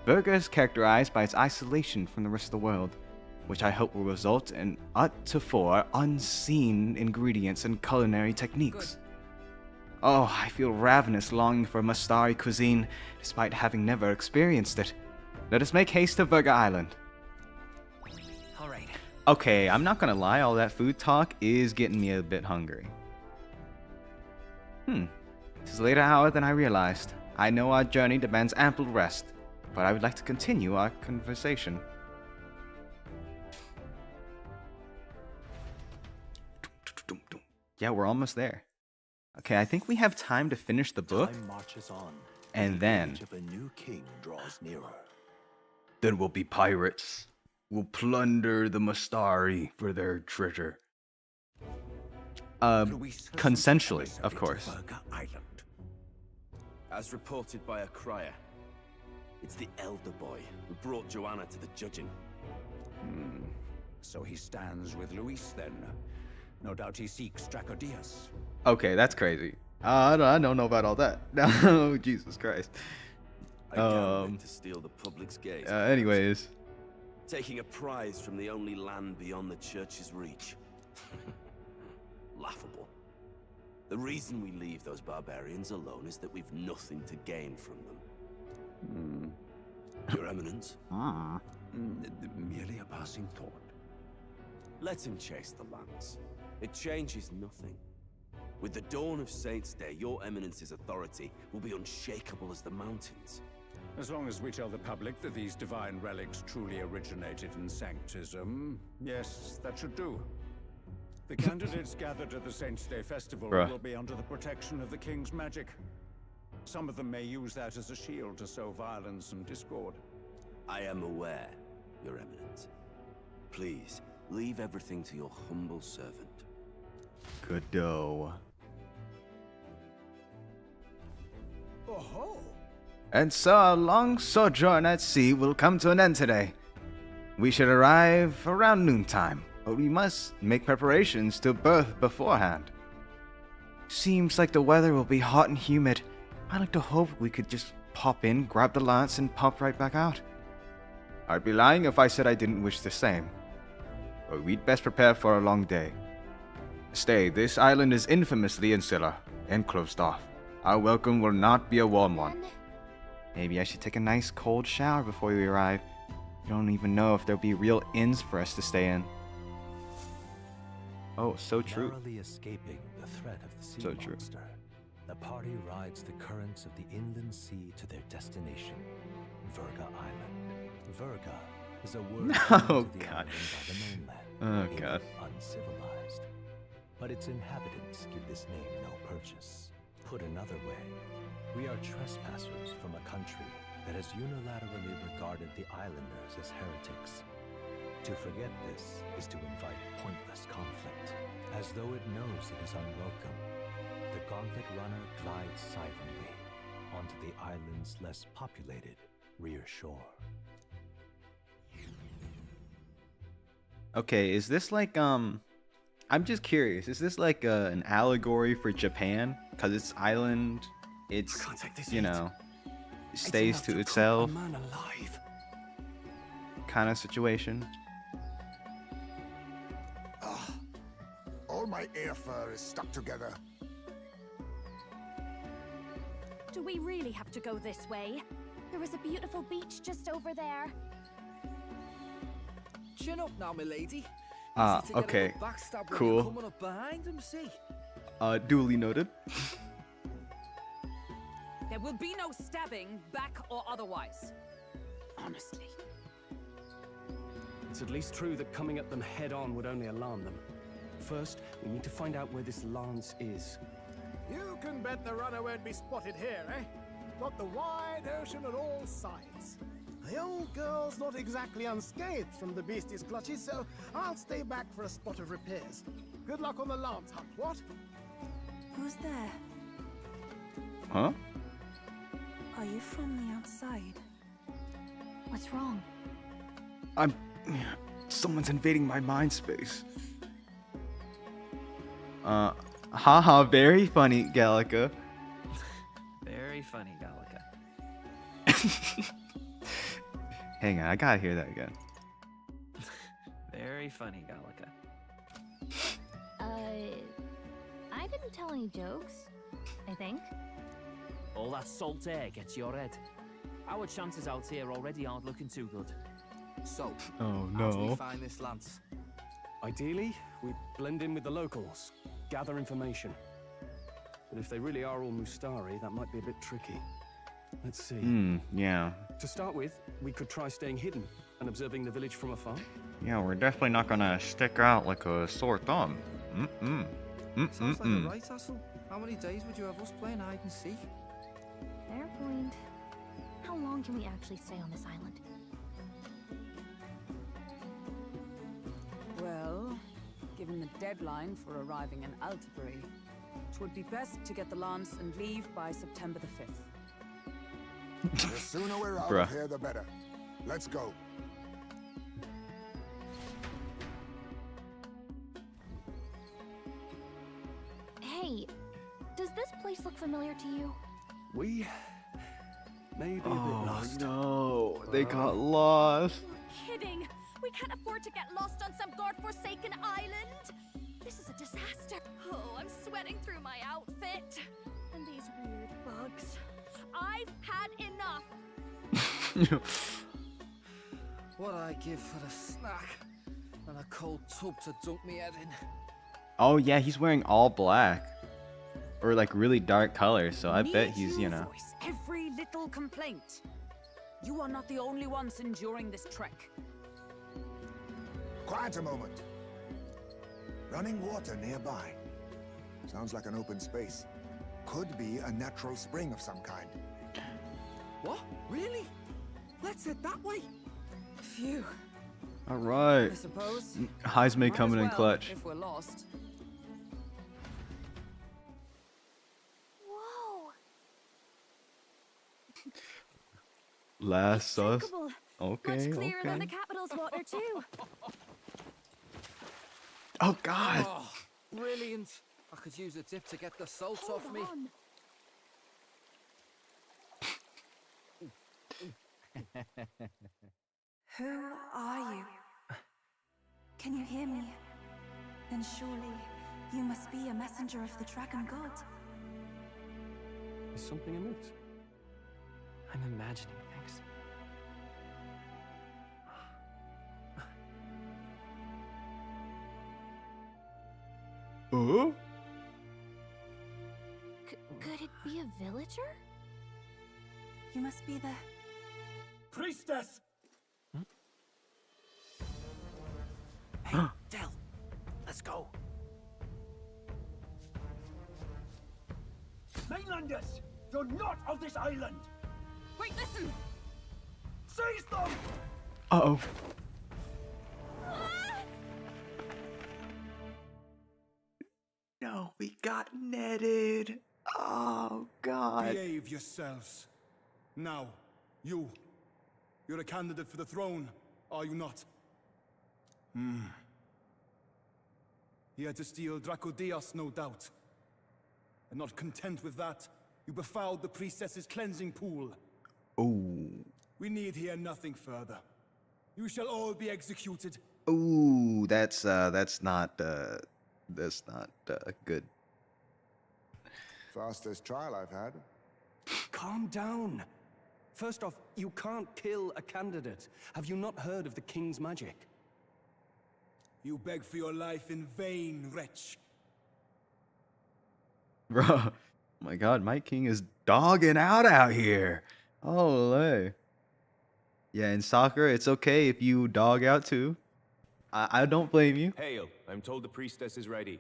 Verga is characterized by its isolation from the rest of the world, which I hope will result in heretofore unseen ingredients and culinary techniques. Oh, I feel ravenous longing for Mastari cuisine, despite having never experienced it. Let us make haste to Verga Island. Alright. Okay, I'm not gonna lie, all that food talk is getting me a bit hungry. It is a later hour than I realized. I know our journey demands ample rest, but I would like to continue our conversation. Yeah, we're almost there. Okay, I think we have time to finish the book. Time marches on, and the then age of a new king draws nearer. Then we'll be pirates. We'll plunder the Mastari for their treasure. Consensually, of course. Island. As reported by a crier, it's the elder boy who brought Joanna to the judging. So he stands with Luis then. No doubt he seeks Dracodias. Okay, that's crazy. I don't know about all that. No, Jesus Christ. To steal the public's gaze. Anyways. Taking a prize from the only land beyond the church's reach. Laughable. The reason we leave those barbarians alone is that we've nothing to gain from them. Your Eminence? Merely a passing thought. Let him chase the lands. It changes nothing. With the dawn of Saints' Day, your Eminence's authority will be unshakable as the mountains. As long as we tell the public that these divine relics truly originated in Sanctism, yes, that should do. The candidates gathered at the Saints' Day Festival will be under the protection of the King's magic. Some of them may use that as a shield to sow violence and discord. I am aware, Your Eminence. Please, leave everything to your humble servant. Good-o. Oh-ho! And so our long sojourn at sea will come to an end today. We should arrive around noontime, but we must make preparations to berth beforehand. Seems like the weather will be hot and humid. I like to hope we could just pop in, grab the lance, and pop right back out. I'd be lying if I said I didn't wish the same. But we'd best prepare for a long day. Stay, this island is infamously insular and closed off. Our welcome will not be a warm one. Maybe I should take a nice cold shower before we arrive. I don't even know if there'll be real inns for us to stay in. Oh, so true. Narrowly escaping the threat of the sea So true. monster, the party rides the currents of the inland sea to their destination, Verga Island. Verga is a word Oh, given to the God. island by the mainland, Oh, meaning God. uncivilized. But its inhabitants give this name no purchase. Put another way, we are trespassers from a country that has unilaterally regarded the islanders as heretics. To forget this is to invite pointless conflict, as though it knows it is unwelcome. The Gauntlet Runner glides silently onto the island's less populated rear shore. Okay, is this like, I'm just curious, is this like an allegory for Japan? Because it's island, it's, you know, stays to itself kind of situation. All my air fur is stuck together. To Do we really have to go this way? There was a beautiful beach just over there. Chin up now, milady. Okay. Cool. Coming up behind him, see? Duly noted. There will be no stabbing, back or otherwise. Honestly. It's at least true that coming at them head-on would only alarm them. First, we need to find out where this lance is. You can bet the runner won't be spotted here, eh? Got the wide ocean on all sides. The old girl's not exactly unscathed from the beastie's clutches, so I'll stay back for a spot of repairs. Good luck on the lance hunt, what? Who's there? Huh? Are you from the outside? What's wrong? Someone's invading my mind space. Haha, very funny, Gallica. Very funny, Gallica. Hang on, I gotta hear that again. Very funny, Gallica. I didn't tell any jokes, I think. All that salt air gets your head. Our chances out here already aren't looking too good. So, oh how do we no. find this lance? Ideally, we blend in with the locals, gather information. But if they really are all Mustari, that might be a bit tricky. Let's see. Yeah. To start with, we could try staying hidden and observing the village from afar. Yeah, we're definitely not gonna stick out like a sore thumb. Sounds like a right hassle. How many days would you have us playing hide and seek? Fair point. How long can we actually stay on this island? Well, given the deadline for arriving in Altabury, it would be best to get the lance and leave by September the 5th. The sooner we're out Bruh. of here, the better. Let's go. Hey, does this place look familiar to you? We may be a bit lost. No, they got lost. Kidding! We can't afford to get lost on some godforsaken island! This is a disaster! Oh, I'm sweating through my outfit! And these weird bugs. I've had enough! What I give for a snack and a cold tub to dunk me head in. Oh yeah, he's wearing all black. Or like really dark colors, so I bet he's, you know. Voice every little complaint. You are not the only ones enduring this trek. Quiet a moment. Running water nearby. Sounds like an open space. Could be a natural spring of some kind. What? Really? Let's head that way. Phew. All right. I suppose. Heisman Might coming as in well, clutch. If we're lost. Whoa! Last sus. Drinkable. Okay, Much clearer than the okay. capital's water too. Oh God. Oh, brilliant. I could use a dip to get the salt Hold off me. on. Who are you? Can you hear me? Then surely you must be a messenger of the dragon god. Is something amiss? I'm imagining things. Oh? Could it be a villager? You must be the... Priestess! Hey, Del, let's go. Mainlanders! You're not of this island! Wait, listen! Seize them! Uh-oh. No, we got netted. Oh God. Behave yourselves. Now, you're a candidate for the throne, are you not? Here to steal Dracodias, no doubt. And not content with that, you befouled the priestess's cleansing pool. Oh. We need hear nothing further. You shall all be executed. Ooh, that's not good. Fastest trial I've had. calm down. First off, you can't kill a candidate. Have you not heard of the king's magic? You beg for your life in vain, wretch. Bro, oh my God, Mike King is dogging out here. Holy. Yeah, in soccer, it's okay if you dog out too. I don't blame you. Hail, I'm told the priestess is ready.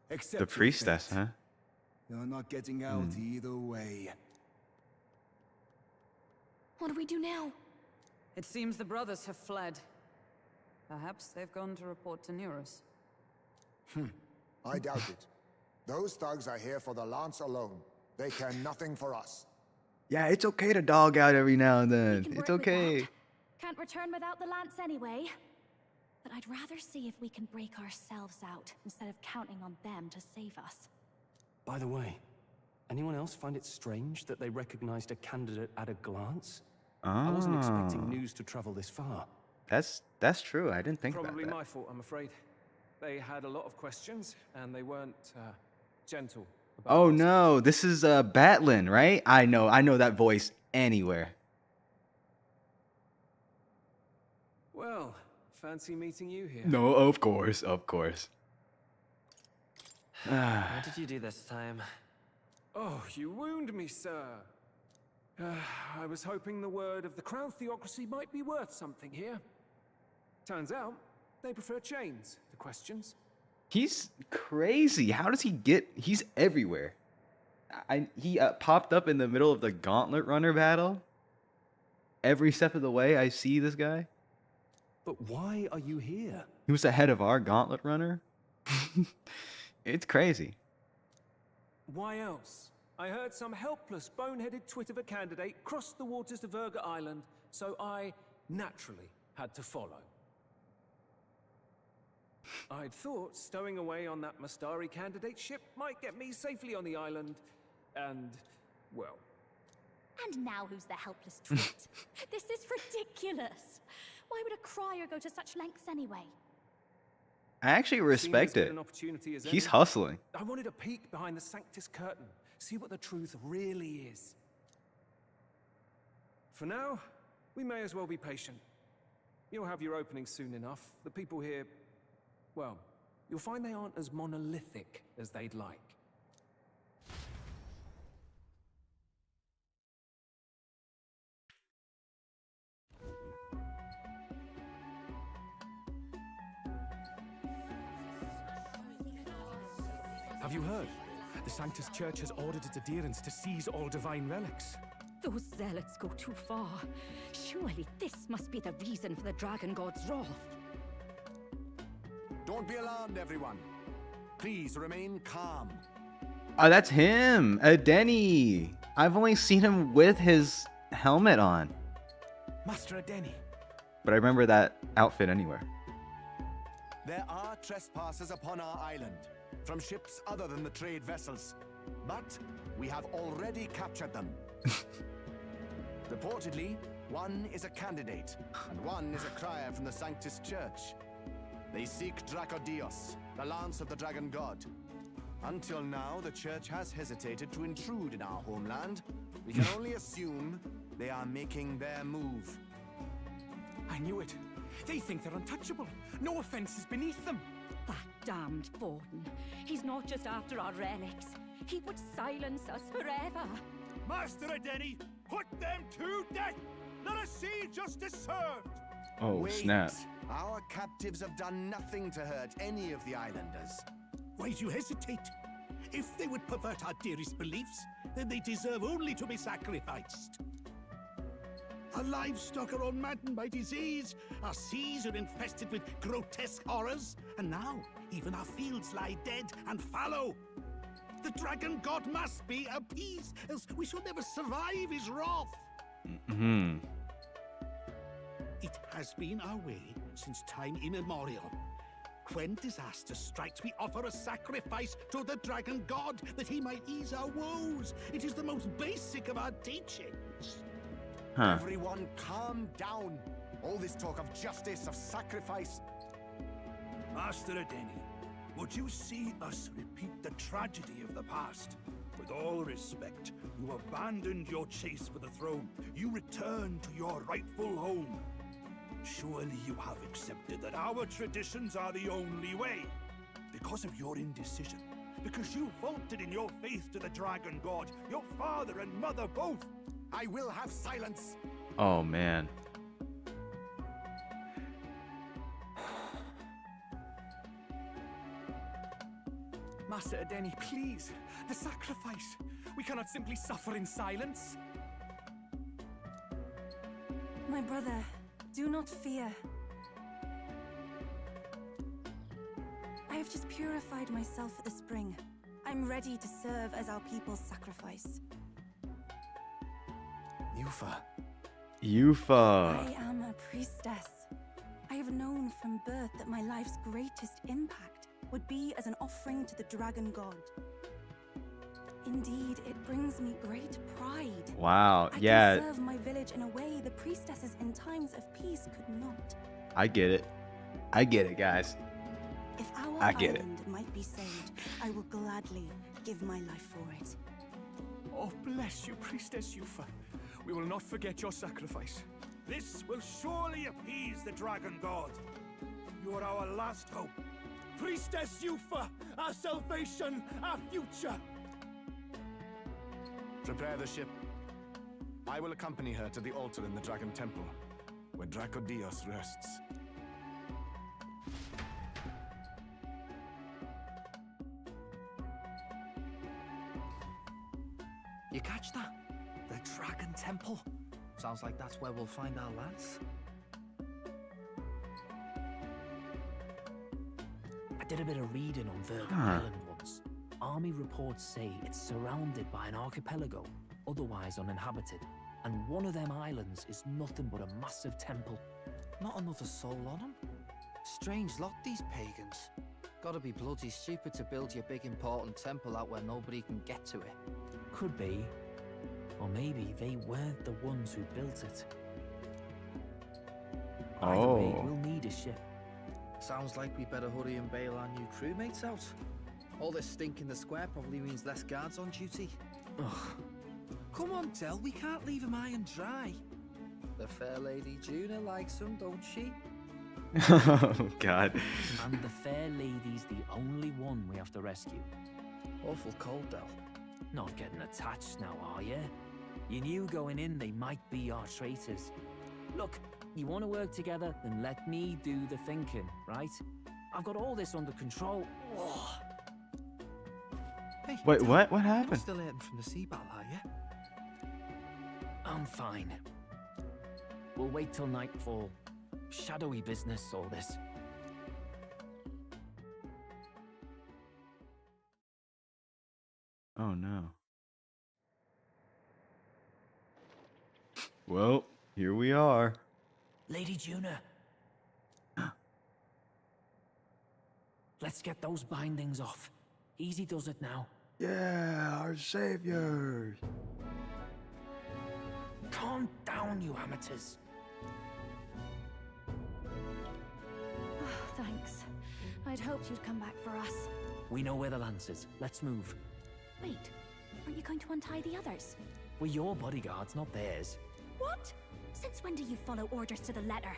Accept The your priestess, fate. huh? You're not getting out either way. What do we do now? It seems the brothers have fled. Perhaps they've gone to report to Neurus. I doubt it. Those thugs are here for the lance alone. They care nothing for us. Yeah, it's okay to dog out every now and We then. can It's work with okay. that. Can't return without the lance anyway. But I'd rather see if we can break ourselves out instead of counting on them to save us. By the way, anyone else find it strange that they recognized a candidate at a glance? I wasn't expecting news to travel this far. That's true. I didn't think Probably about my fault, I'm afraid. They had a lot of questions, and they weren't gentle that. about Oh asking. no, this is Batlin, right? I know that voice anywhere. Well, fancy meeting you here. No, of course, of course. What did you do this time? Oh, you wound me, sir. I was hoping the word of the Crown Theocracy might be worth something here. Turns out, they prefer chains to questions. He's crazy. How does he get? He's everywhere. He popped up in the middle of the Gauntlet Runner battle. Every step of the way, I see this guy. But why are you here? He was the head of our Gauntlet Runner. It's crazy. Why else? I heard some helpless, boneheaded twit of a candidate crossed the waters of Verga Island, so I naturally had to follow. I'd thought stowing away on that Mastari candidate ship might get me safely on the island, and, well... And now who's the helpless twit? This is ridiculous. Why would a crier go to such lengths anyway? I actually respect Seeing as it. good an opportunity as He's any, hustling. I wanted a peek behind the Sanctus curtain, see what the truth really is. For now, we may as well be patient. You'll have your opening soon enough. The people here, well, you'll find they aren't as monolithic as they'd like. Have you heard? The Sanctus Church has ordered its adherents to seize all divine relics. Those zealots go too far. Surely this must be the reason for the Dragon God's wrath. Don't be alarmed, everyone. Please remain calm. Oh, that's him, Denny. I've only seen him with his helmet on, Master Adeni. but I remember that outfit anywhere. There are trespassers upon our island, from ships other than the trade vessels. But we have already captured them. Reportedly, one is a candidate, and one is a crier from the Sanctus Church. They seek Dracodios, the lance of the Dragon God. Until now, the Church has hesitated to intrude in our homeland. We can only assume they are making their move. I knew it. They think they're untouchable. No offense is beneath them. That damned Borden. He's not just after our relics. He would silence us forever. Master Adeni, put them to death! Let us see justice served! Oh, Wait. snap. Our captives have done nothing to hurt any of the islanders. Why do you hesitate? If they would pervert our dearest beliefs, then they deserve only to be sacrificed. Our livestock are all maddened by disease, our seas are infested with grotesque horrors, and now even our fields lie dead and fallow. The Dragon God must be appeased, else we shall never survive his wrath. Hmm. It has been our way since time immemorial. When disaster strikes, we offer a sacrifice to the Dragon God that he might ease our woes. It is the most basic of our teachings. Huh. Everyone calm down. All this talk of justice, of sacrifice. Master Adeni, would you see us repeat the tragedy of the past? With all respect, you abandoned your chase for the throne. You returned to your rightful home. Surely you have accepted that our traditions are the only way. Because of your indecision, because you vaulted in your faith to the Dragon God, your father and mother both. I will have silence. Oh, man. Master Adeni, please. The sacrifice. We cannot simply suffer in silence. My brother, do not fear. I have just purified myself for the spring. I'm ready to serve as our people's sacrifice. Yufa. I am a priestess. I have known from birth that my life's greatest impact would be as an offering to the Dragon God. Indeed, it brings me great pride. Wow, I yeah. can serve my village in a way the priestesses in times of peace could not. I get it. I get it, guys. If our I get it. island might be saved, I will gladly give my life for it. Oh, bless you, Priestess Yufa. We will not forget your sacrifice. This will surely appease the Dragon God. You are our last hope. Priestess Yufa, our salvation, our future. Prepare the ship. I will accompany her to the altar in the Dragon Temple, where Dracodios rests. You catch that? The Dragon Temple. Sounds like that's where we'll find our lance. I did a bit of reading on Virgo Huh. Island once. Army reports say it's surrounded by an archipelago, otherwise uninhabited. And one of them islands is nothing but a massive temple. Not another soul on them. Strange lot, these pagans. Gotta be bloody stupid to build your big important temple out where nobody can get to it. Could be. Or maybe they weren't the ones who built it. Either way, Oh. we'll need a ship. Sounds like we better hurry and bail our new crewmates out. All this stink in the square probably means less guards on duty. Ugh. Come on, Del, we can't leave him high and dry. The fair lady Juna likes him, don't she? Oh, God. And the fair lady's the only one we have to rescue. Awful cold, Del. Not getting attached now, are you? You knew going in they might be our traitors. Look, you want to work together, then let me do the thinking, right? I've got all this under control. Oh. Hey, Wait, Del, what? What you're not happened? still hurting from the sea battle, are you? I'm fine. We'll wait till nightfall. Shadowy business, all this. Oh, no. Well, here we are. Lady Juna. Let's get those bindings off. Easy does it now. Yeah, our saviors. Calm down, you amateurs. Thanks. I'd hoped you'd come back for us. We know where the lance is. Let's move. Wait, aren't you going to untie the others? We're your bodyguards, not theirs. What? Since when do you follow orders to the letter?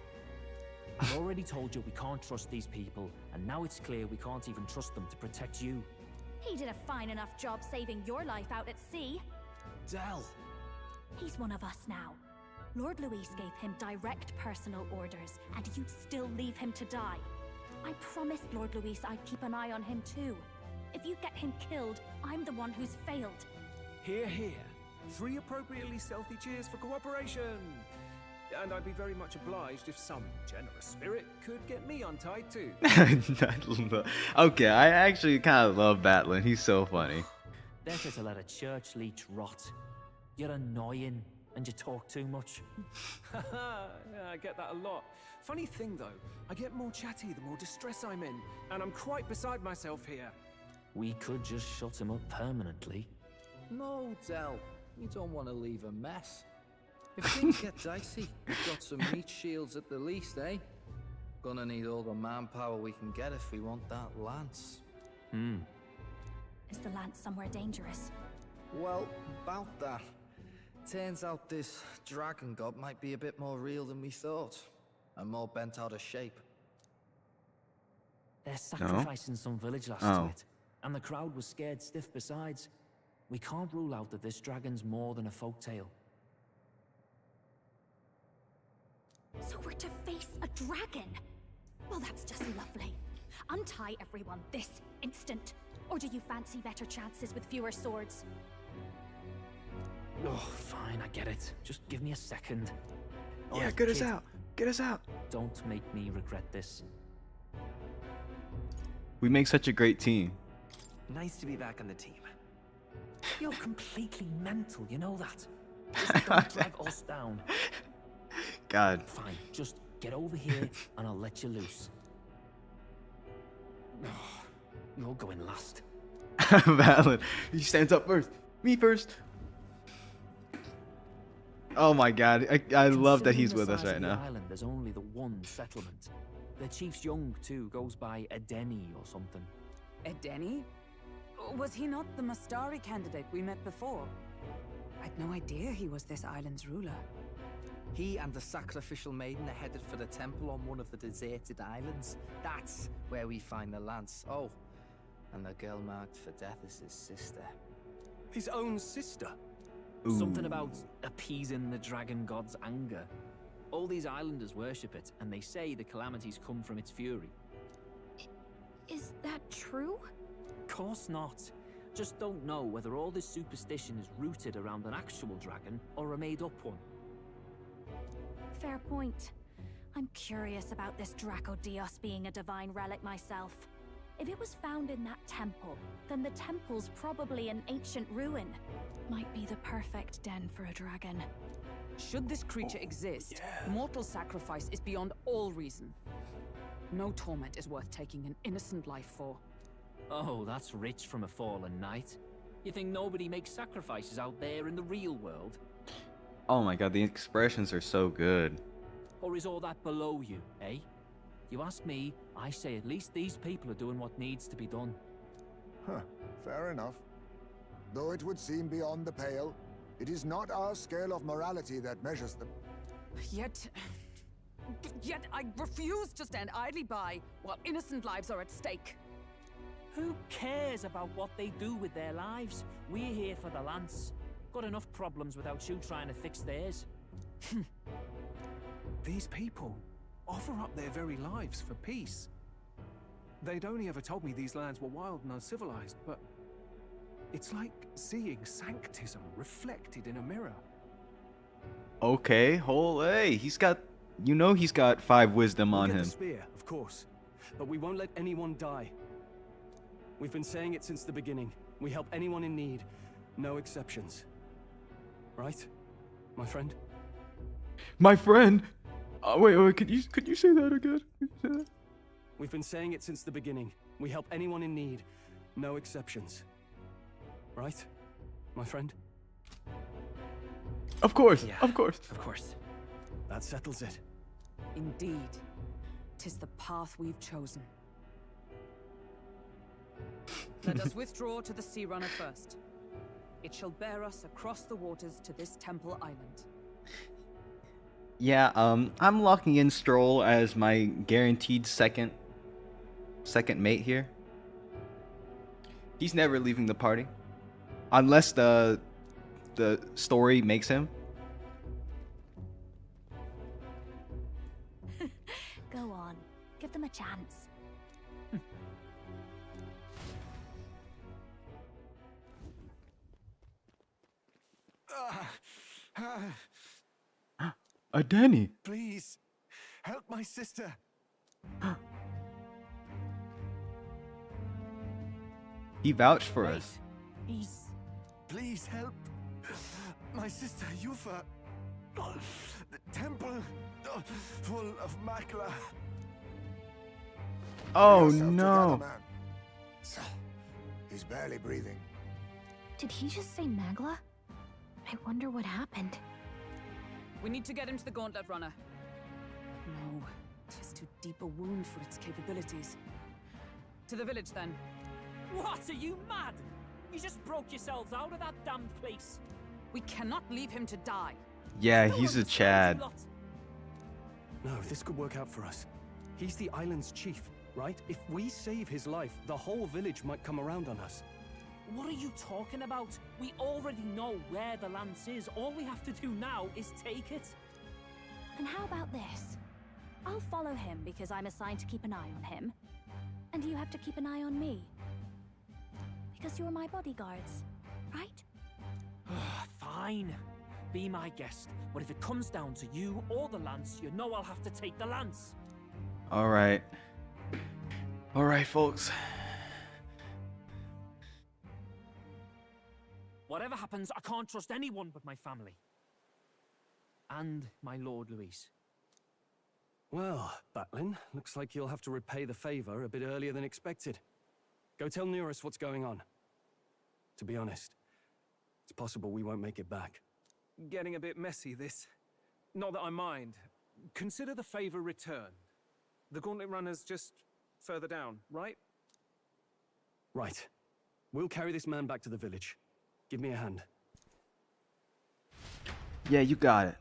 I've already told you we can't trust these people, and now it's clear we can't even trust them to protect you. He did a fine enough job saving your life out at sea. Del! He's one of us now. Lord Luis gave him direct personal orders, and you'd still leave him to die. I promised Lord Luis I'd keep an eye on him too. If you get him killed, I'm the one who's failed. Hear, hear. 3 appropriately stealthy cheers for cooperation. And I'd be very much obliged if some generous spirit could get me untied too. Okay, I actually kind of love Batlin. He's so funny. Better to let a church leech rot. You're annoying, and you talk too much. Yeah, I get that a lot. Funny thing though, I get more chatty the more distress I'm in, and I'm quite beside myself here. We could just shut him up permanently. No, Del. You don't want to leave a mess. If things get dicey, we've got some meat shields at the least, eh? Gonna need all the manpower we can get if we want that lance. Is the lance somewhere dangerous? Well, about that. Turns out this dragon god might be a bit more real than we thought. And more bent out of shape. They're sacrificing some village last to it. And the crowd was scared stiff besides. We can't rule out that this dragon's more than a folktale. So we're to face a dragon? Well, that's just lovely. Untie everyone this instant. Or do you fancy better chances with fewer swords? Oh, fine, I get it. Just give me a second. Yeah, get us out. Get us out. Don't make me regret this. We make such a great team. Nice to be back on the team. You're completely mental, you know that. Just don't drag us down. God. Fine, just get over here and I'll let you loose. Oh, you're going last. Valid. He stands up first. Me first. Oh my God. I love that he's with us right now. Island, there's only the one settlement. The chief's young too, goes by Edeni or something. Edeni? Was he not the Mastari candidate we met before? I'd no idea he was this island's ruler. He and the sacrificial maiden are headed for the temple on one of the deserted islands. That's where we find the lance. Oh, and the girl marked for death is his sister. His own sister? Ooh. Something about appeasing the dragon god's anger. All these islanders worship it, and they say the calamities come from its fury. Is that true? Of course not. Just don't know whether all this superstition is rooted around an actual dragon or a made-up one. Fair point. I'm curious about this Dracodios being a divine relic myself. If it was found in that temple, then the temple's probably an ancient ruin. Might be the perfect den for a dragon. Should this creature exist, mortal sacrifice is beyond all reason. No torment is worth taking an innocent life for. Oh, that's rich from a fallen knight. You think nobody makes sacrifices out there in the real world? Oh my God, the expressions are so good. Or is all that below you, eh? You ask me, I say at least these people are doing what needs to be done. Huh, fair enough. Though it would seem beyond the pale, it is not our scale of morality that measures them. Yet I refuse to stand idly by while innocent lives are at stake. Who cares about what they do with their lives? We're here for the lance. Got enough problems without you trying to fix theirs. These people offer up their very lives for peace. They'd only ever told me these lands were wild and uncivilized, but it's like seeing sanctism reflected in a mirror. Okay, hey, he's got, he's got 5 wisdom on We'll get him. the spear, of course, but we won't let anyone die. We've been saying it since the beginning. We help anyone in need, no exceptions. Right, my friend? My friend. Wait, could you say that again? We've been saying it since the beginning. We help anyone in need, no exceptions. Right, my friend? Of course, yeah, of course. Of course. That settles it. Indeed. 'Tis the path we've chosen. Let us withdraw to the Sea Runner first. It shall bear us across the waters to this temple island. Yeah, I'm locking in Stroll as my guaranteed second mate here. He's never leaving the party. Unless the story makes him. Go on. Give them a chance. Edeni. Please, help my sister. He vouched for us. Please help my sister Yufa. The temple full of Makla. Oh Bring yourself no. together, man. So, he's barely breathing. Did he just say Magla? I wonder what happened. We need to get him to the Gauntlet Runner. No, 'tis too deep a wound for its capabilities. To the village, then. What? Are you mad? You just broke yourselves out of that damned place. We cannot leave him to die. Yeah, he's a Chad. No, this could work out for us. He's the island's chief, right? If we save his life, the whole village might come around on us. What are you talking about? We already know where the lance is. All we have to do now is take it. And how about this? I'll follow him because I'm assigned to keep an eye on him. And you have to keep an eye on me. Because you're my bodyguards, right? Fine. Be my guest. But if it comes down to you or the lance, you know I'll have to take the lance. All right. All right, folks. Whatever happens, I can't trust anyone but my family. And my Lord Luis. Well, Batlin, looks like you'll have to repay the favor a bit earlier than expected. Go tell Neurus what's going on. To be honest, it's possible we won't make it back. Getting a bit messy, this. Not that I mind. Consider the favor returned. The Gauntlet Runner's just further down, right? Right. We'll carry this man back to the village. Give me a hand. Yeah, you got it.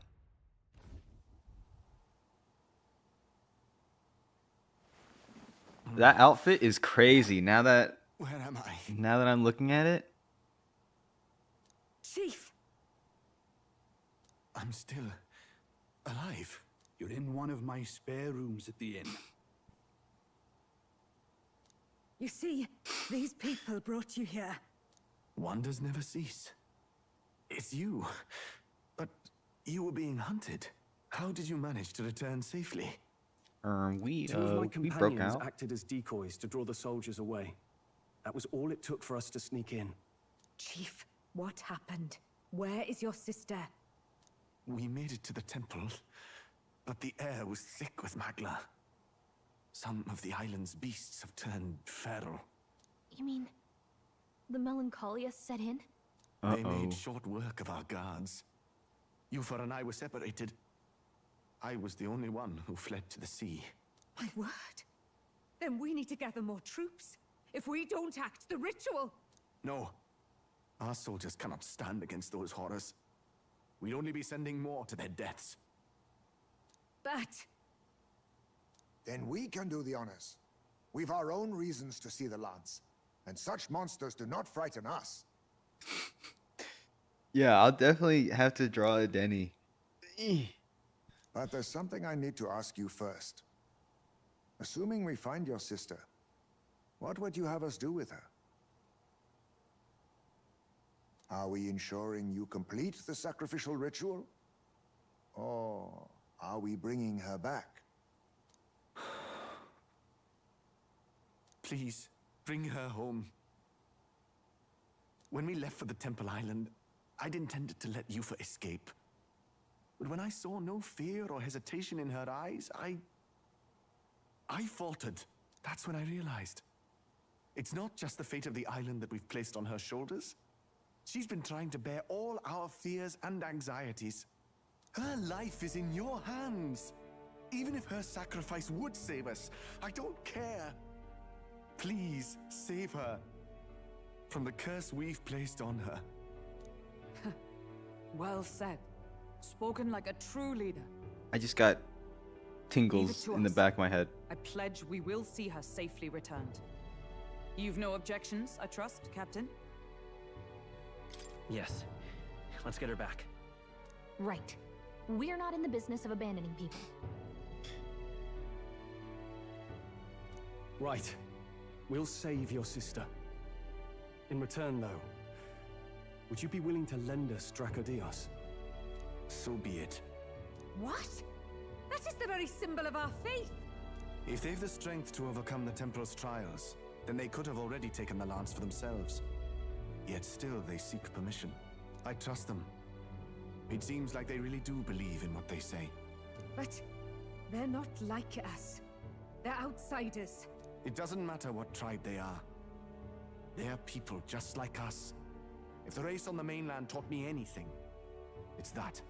That outfit is crazy. Now that I'm looking at it. Chief! I'm still alive. You're in one of my spare rooms at the inn. You see, these people brought you here. Wonders never cease. It's you. But you were being hunted. How did you manage to return safely? Two of my we companions broke out. acted as decoys to draw the soldiers away. That was all it took for us to sneak in. Chief, what happened? Where is your sister? We made it to the temple, but the air was thick with magla. Some of the island's beasts have turned feral. You mean the melancholia set in? They made short work of our guards. Yufor and I were separated. I was the only one who fled to the sea. My word. Then we need to gather more troops. If we don't act, the ritual... No. Our soldiers cannot stand against those horrors. We'd only be sending more to their deaths. But... Then we can do the honors. We've our own reasons to see the lance. And such monsters do not frighten us. Yeah, I'll definitely have to draw a Denny. But there's something I need to ask you first. Assuming we find your sister, what would you have us do with her? Are we ensuring you complete the sacrificial ritual? Or are we bringing her back? Please, bring her home. When we left for the Temple Island, I'd intended to let Yufa escape. But when I saw no fear or hesitation in her eyes, I faltered. That's when I realized. It's not just the fate of the island that we've placed on her shoulders. She's been trying to bear all our fears and anxieties. Her life is in your hands. Even if her sacrifice would save us, I don't care. Please, save her from the curse we've placed on her. Well said. Spoken like a true leader. I just got tingles in the back of my head. I pledge we will see her safely returned. You've no objections, I trust, Captain? Yes. Let's get her back. Right. We're not in the business of abandoning people. Right. We'll save your sister. In return, though, would you be willing to lend us Dracodios? So be it. What? That is the very symbol of our faith. If they've the strength to overcome the Templars' trials, then they could have already taken the lance for themselves. Yet still they seek permission. I trust them. It seems like they really do believe in what they say. But they're not like us. They're outsiders. It doesn't matter what tribe they are. They're people just like us. If the race on the mainland taught me anything, it's that.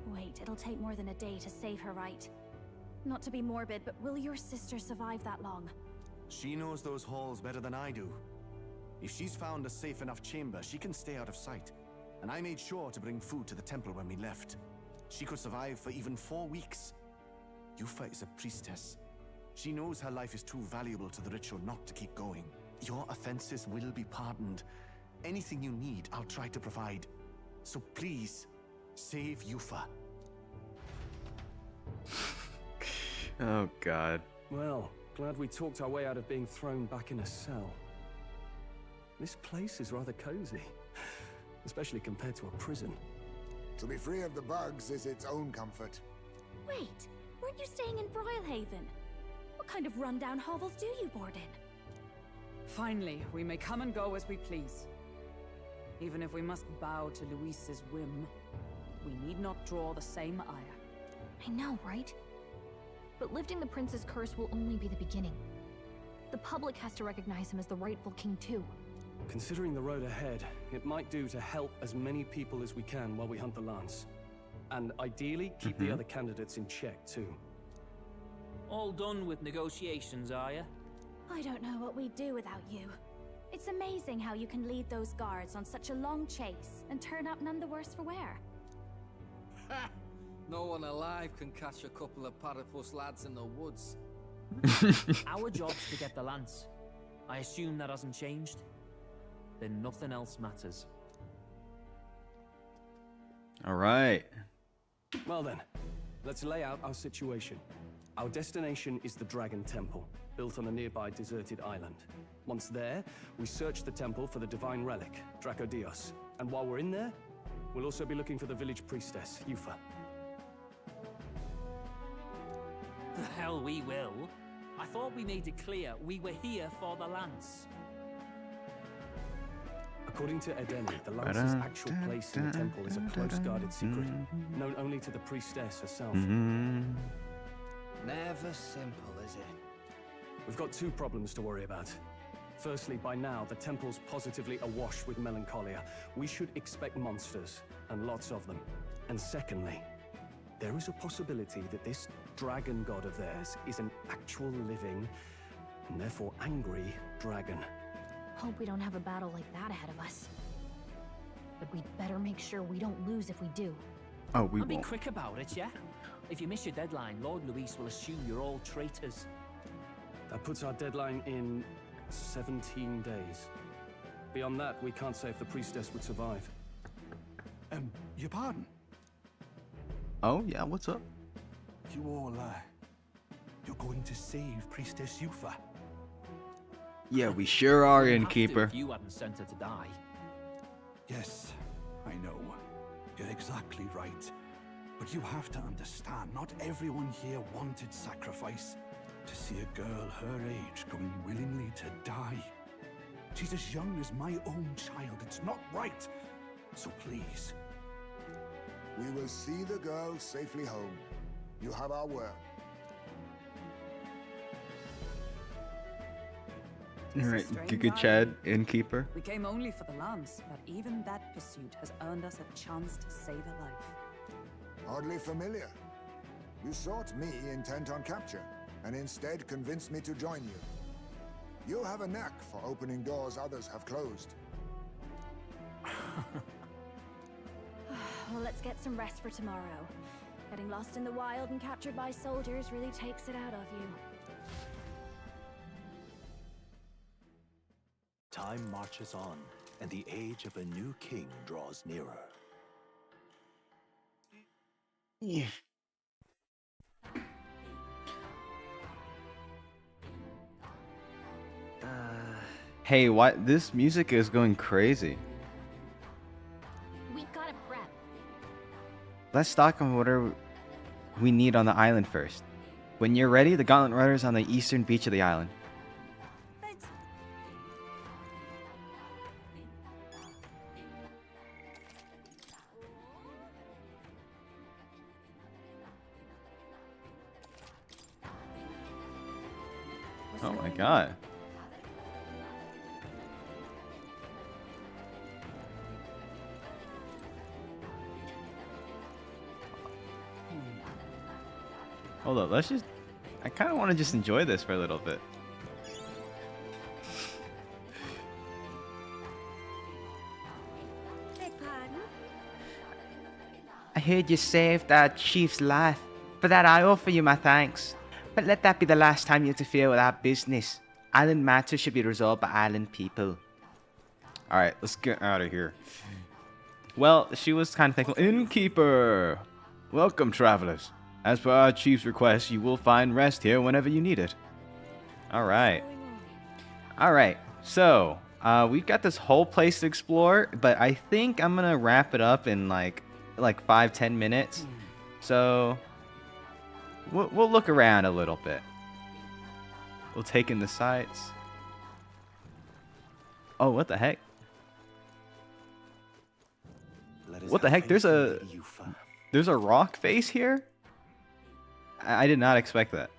Wait, it'll take more than a day to save her, right? Not to be morbid, but will your sister survive that long? She knows those halls better than I do. If she's found a safe enough chamber, she can stay out of sight. And I made sure to bring food to the temple when we left. She could survive for even 4 weeks. Yufa is a priestess. She knows her life is too valuable to the ritual not to keep going. Your offenses will be pardoned. Anything you need, I'll try to provide. So please, save Yufa. Oh, God. Well, glad we talked our way out of being thrown back in a cell. This place is rather cozy, especially compared to a prison. To be free of the bugs is its own comfort. Wait, weren't you staying in Broilhaven? What kind of rundown hovels do you board in? Finally, we may come and go as we please. Even if we must bow to Luis's whim, we need not draw the same ire. I know, right? But lifting the prince's curse will only be the beginning. The public has to recognize him as the rightful king too. Considering the road ahead, it might do to help as many people as we can while we hunt the lance. And ideally, keep the other candidates in check too. All done with negotiations, are you? I don't know what we'd do without you. It's amazing how you can lead those guards on such a long chase and turn up none the worse for wear. No one alive can catch a couple of platypus lads in the woods. Our job's to get the lance. I assume that hasn't changed? Then nothing else matters. All right. Well then, let's lay out our situation. Our destination is the Dragon Temple, built on a nearby deserted island. Once there, we search the temple for the divine relic, Dracodios. And while we're in there, we'll also be looking for the village priestess, Yufa. The hell we will. I thought we made it clear we were here for the lance. According to Edeni, the lance's actual place in the temple is a close guarded secret, known only to the priestess herself. Never simple, is it? We've got 2 problems to worry about. Firstly, by now, the temple's positively awash with melancholia. We should expect monsters, and lots of them. And secondly, there is a possibility that this dragon god of theirs is an actual living, and therefore angry, dragon. Hope we don't have a battle like that ahead of us. But we'd better make sure we don't lose if we do. Oh, we I'll be won't. quick about it, yeah? If you miss your deadline, Lord Luis will assume you're all traitors. That puts our deadline in 17 days. Beyond that, we can't say if the priestess would survive. Your pardon? Oh, yeah, what's up? You all, you're going to save Priestess Yufa? Yeah, we sure are, You'd have to Innkeeper. if you hadn't sent her to die. Yes, I know. You're exactly right. But you have to understand, not everyone here wanted sacrifice. To see a girl her age going willingly to die. She's as young as my own child. It's not right. So please. We will see the girl safely home. You have our word. All right, strange Giga Chad, Innkeeper. We came only for the lance, but even that pursuit has earned us a chance to save a life. Oddly familiar. You sought me intent on capture, and instead convinced me to join you. You have a knack for opening doors others have closed. Well, let's get some rest for tomorrow. Getting lost in the wild and captured by soldiers really takes it out of you. Time marches on, and the age of a new king draws nearer. Yeah. Hey, what? This music is going crazy. We gotta prep. Let's stock on whatever we need on the island first. When you're ready, the Gauntlet Runner's on the eastern beach of the island. Oh my god. Hold up, let's just... I kind of want to just enjoy this for a little bit. I heard you saved our chief's life. For that I offer you my thanks. But let that be the last time you interfere with our business. Island matters should be resolved by island people. Alright, let's get out of here. Well, she was kind of thankful. Innkeeper! Welcome, travelers. As per our chief's request, you will find rest here whenever you need it. Alright. Alright, so, we've got this whole place to explore, but I think I'm gonna wrap it up in like 5-10 minutes. So, we'll look around a little bit. We'll take in the sights. Oh, what the heck? What the heck? There's a rock face here? I did not expect that.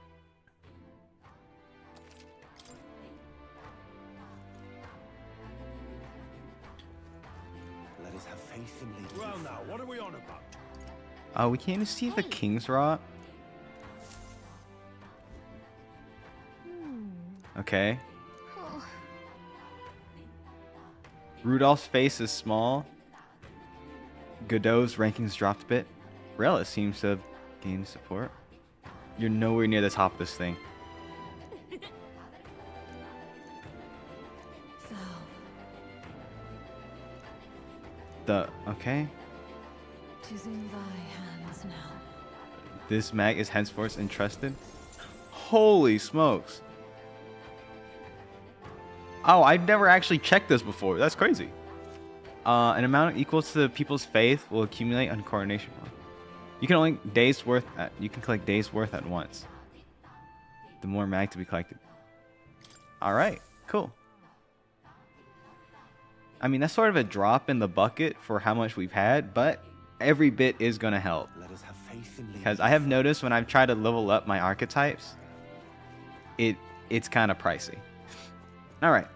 Let us have faith in thee. Well now, what are we on about? Oh, we can't even see the King's Rock. Okay. Rudolph's face is small. Godot's rankings dropped a bit. Relic seems to have gained support. You're nowhere near the top of this thing. Okay. Tis in thy hands now. This mag is henceforth entrusted. Holy smokes. Oh, I've never actually checked this before. That's crazy. An amount equal to the people's faith will accumulate on coronation. You can only you can collect days worth at once. The more mag to be collected. All right, cool. I mean, that's sort of a drop in the bucket for how much we've had, but every bit is gonna help. Let us have faith in thee. Because I have noticed when I've tried to level up my archetypes, it's kind of pricey. All right.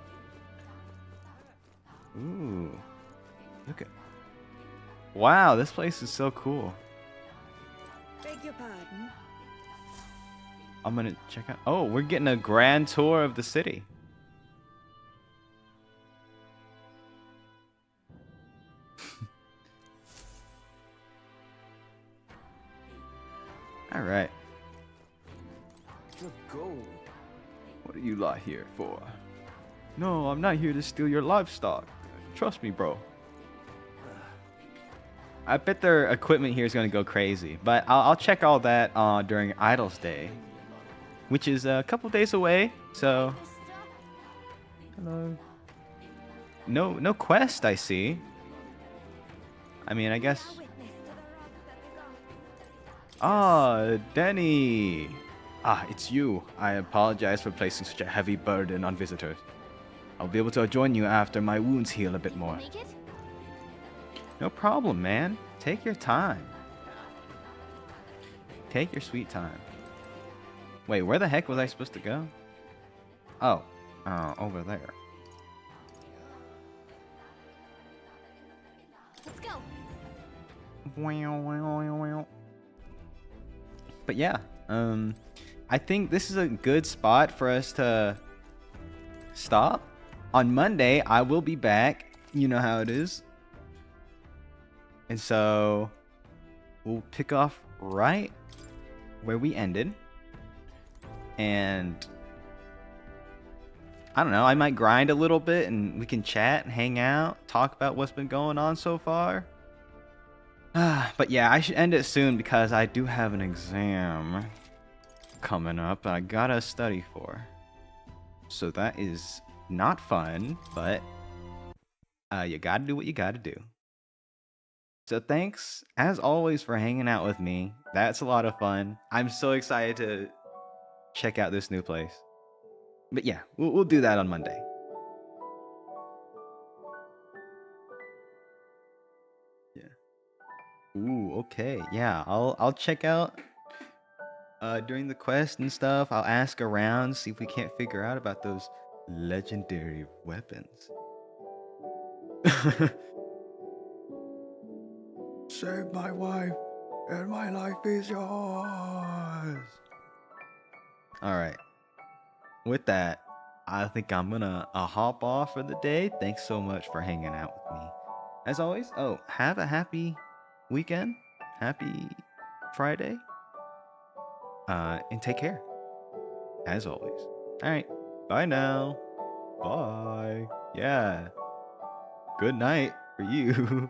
Ooh. Look at. Wow, this place is so cool. Beg your pardon. I'm gonna check out. Oh, we're getting a grand tour of the city. All right. The gold. What are you lot here for? No, I'm not here to steal your livestock. Trust me, bro. I bet their equipment here is going to go crazy. But I'll check all that during Idol's Day, which is a couple days away. So, hello. No quest, I see. I mean, I guess. Ah, Denny. Ah, it's you. I apologize for placing such a heavy burden on visitors. I'll be able to join you after my wounds heal a bit more. No problem, man. Take your time. Take your sweet time. Wait, where the heck was I supposed to go? Oh, over there. Let's go. But yeah, I think this is a good spot for us to stop. On Monday, I will be back. You know how it is. And so we'll pick off right where we ended. And I don't know, I might grind a little bit and we can chat and hang out, talk about what's been going on so far. But yeah, I should end it soon because I do have an exam coming up I gotta study for. So that is not fun, but you gotta do what you gotta do. So thanks, as always, for hanging out with me. That's a lot of fun. I'm so excited to check out this new place. But yeah, we'll do that on Monday. Yeah. Ooh, okay. Yeah, I'll check out during the quest and stuff. I'll ask around, see if we can't figure out about those legendary weapons. Save my wife, and my life is yours. Alright. With that, I think I'm gonna hop off for the day. Thanks so much for hanging out with me. As always, have a happy weekend. happy Friday. And take care, as always. All right, bye now. Bye. Yeah. Good night for you.